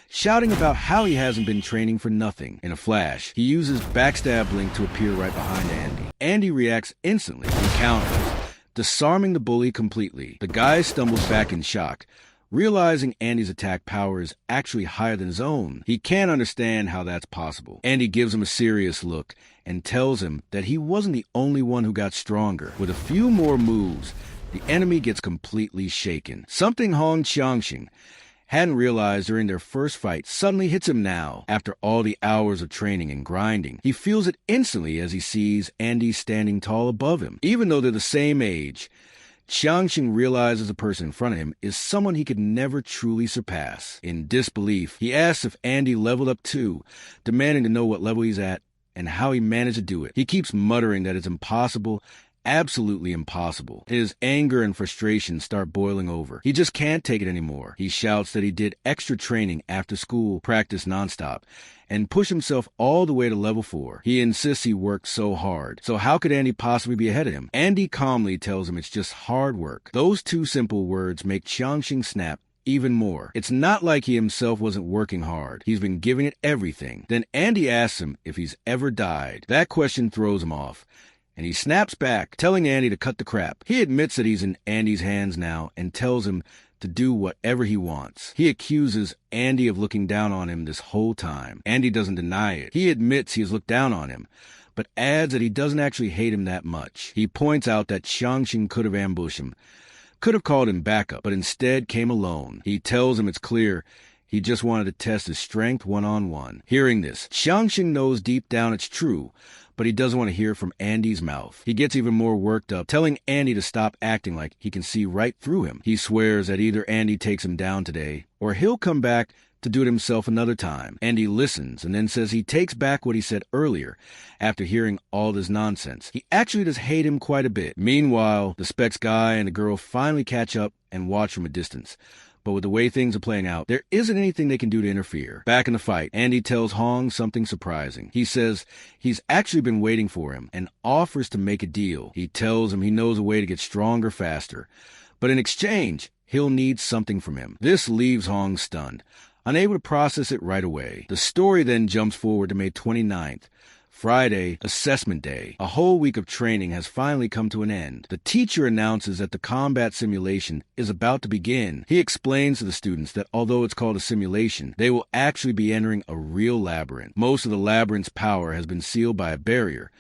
shouting about how he hasn't been training for nothing. In a flash, he uses Backstab Blink to appear right behind Andy. Andy reacts instantly and counters, disarming the bully completely. The guy stumbles back in shock, realizing Andy's attack power is actually higher than his own. He can't understand how that's possible. Andy gives him a serious look and tells him that he wasn't the only one who got stronger. With a few more moves, the enemy gets completely shaken. Something Hong Qianxing hadn't realized during their first fight suddenly hits him now. After all the hours of training and grinding, he feels it instantly as he sees Andy standing tall above him. Even though they're the same age, Qianxing realizes the person in front of him is someone he could never truly surpass. In disbelief, he asks if Andy leveled up too, demanding to know what level he's at and how he managed to do it. He keeps muttering that it's impossible, absolutely impossible. His anger and frustration start boiling over. He just can't take it anymore. He shouts that he did extra training after school, practice nonstop, and push himself all the way to level 4. He insists he worked so hard. So how could Andy possibly be ahead of him? Andy calmly tells him it's just hard work. Those two simple words make Qianxing snap even more. It's not like he himself wasn't working hard. He's been giving it everything. Then Andy asks him if he's ever died. That question throws him off, and he snaps back, telling Andy to cut the crap. He admits that he's in Andy's hands now and tells him to do whatever he wants. He accuses Andy of looking down on him this whole time. Andy doesn't deny it. He admits he has looked down on him, but adds that he doesn't actually hate him that much. He points out that Xiangxing could have ambushed him, could have called him backup, but instead came alone. He tells him it's clear he just wanted to test his strength one-on-one. Hearing this, Xiangxing knows deep down it's true, but he doesn't want to hear it from Andy's mouth. He gets even more worked up, telling Andy to stop acting like he can see right through him. He swears that either Andy takes him down today, or he'll come back to do it himself another time. Andy listens and then says he takes back what he said earlier after hearing all this nonsense. He actually does hate him quite a bit. Meanwhile, the Specs guy and the girl finally catch up and watch from a distance. But with the way things are playing out, there isn't anything they can do to interfere. Back in the fight, Andy tells Hong something surprising. He says he's actually been waiting for him and offers to make a deal. He tells him he knows a way to get stronger faster, but in exchange, he'll need something from him. This leaves Hong stunned, unable to process it right away. The story then jumps forward to May 29th. Friday, assessment day. A whole week of training has finally come to an end. The teacher announces that the combat simulation is about to begin. He explains to the students that although it's called a simulation, they will actually be entering a real labyrinth. Most of the labyrinth's power has been sealed by a barrier,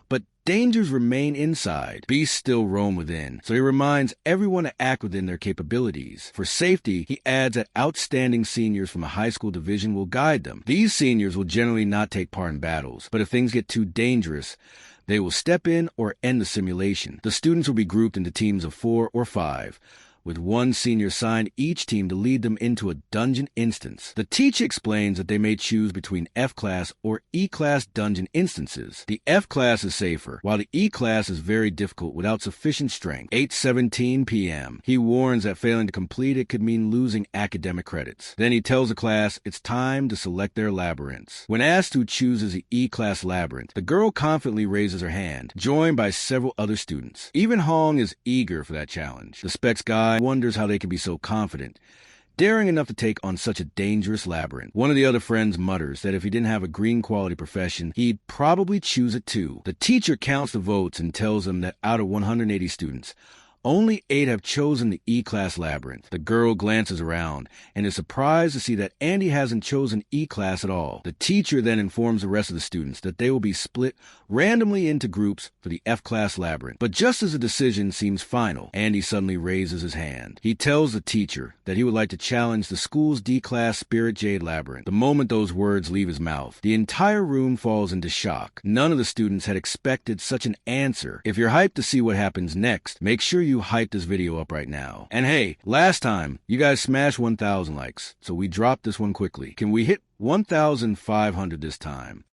but dangers remain inside. Beasts still roam within, so he reminds everyone to act within their capabilities. For safety, he adds that outstanding seniors from a high school division will guide them. These seniors will generally not take part in battles, but if things get too dangerous, they will step in or end the simulation. The students will be grouped into teams of 4 or 5, with one senior assigned each team to lead them into a dungeon instance. The teacher explains that they may choose between F-class or E-class dungeon instances. The F-class is safer, while the E-class is very difficult without sufficient strength. 8:17 p.m. He warns that failing to complete it could mean losing academic credits. Then he tells the class it's time to select their labyrinths. When asked who chooses the E-class labyrinth, the girl confidently raises her hand, joined by several other students. Even Hong is eager for that challenge. The Specs guy wonders how they can be so confident, daring enough to take on such a dangerous labyrinth. One of the other friends mutters that if he didn't have a green quality profession, he'd probably choose it too. The teacher counts the votes and tells them that out of 180 students, only 8 have chosen the E-class labyrinth. The girl glances around and is surprised to see that Andy hasn't chosen E-class at all. The teacher then informs the rest of the students that they will be split randomly into groups for the F-class labyrinth. But just as the decision seems final, Andy suddenly raises his hand. He tells the teacher that he would like to challenge the school's D-class Spirit Jade labyrinth. The moment those words leave his mouth, the entire room falls into shock. None of the students had expected such an answer. If you're hyped to see what happens next, make sure you hype this video up right now. And hey, last time, you guys smashed 1,000 likes, so we dropped this one quickly. Can we hit 1,500 this time?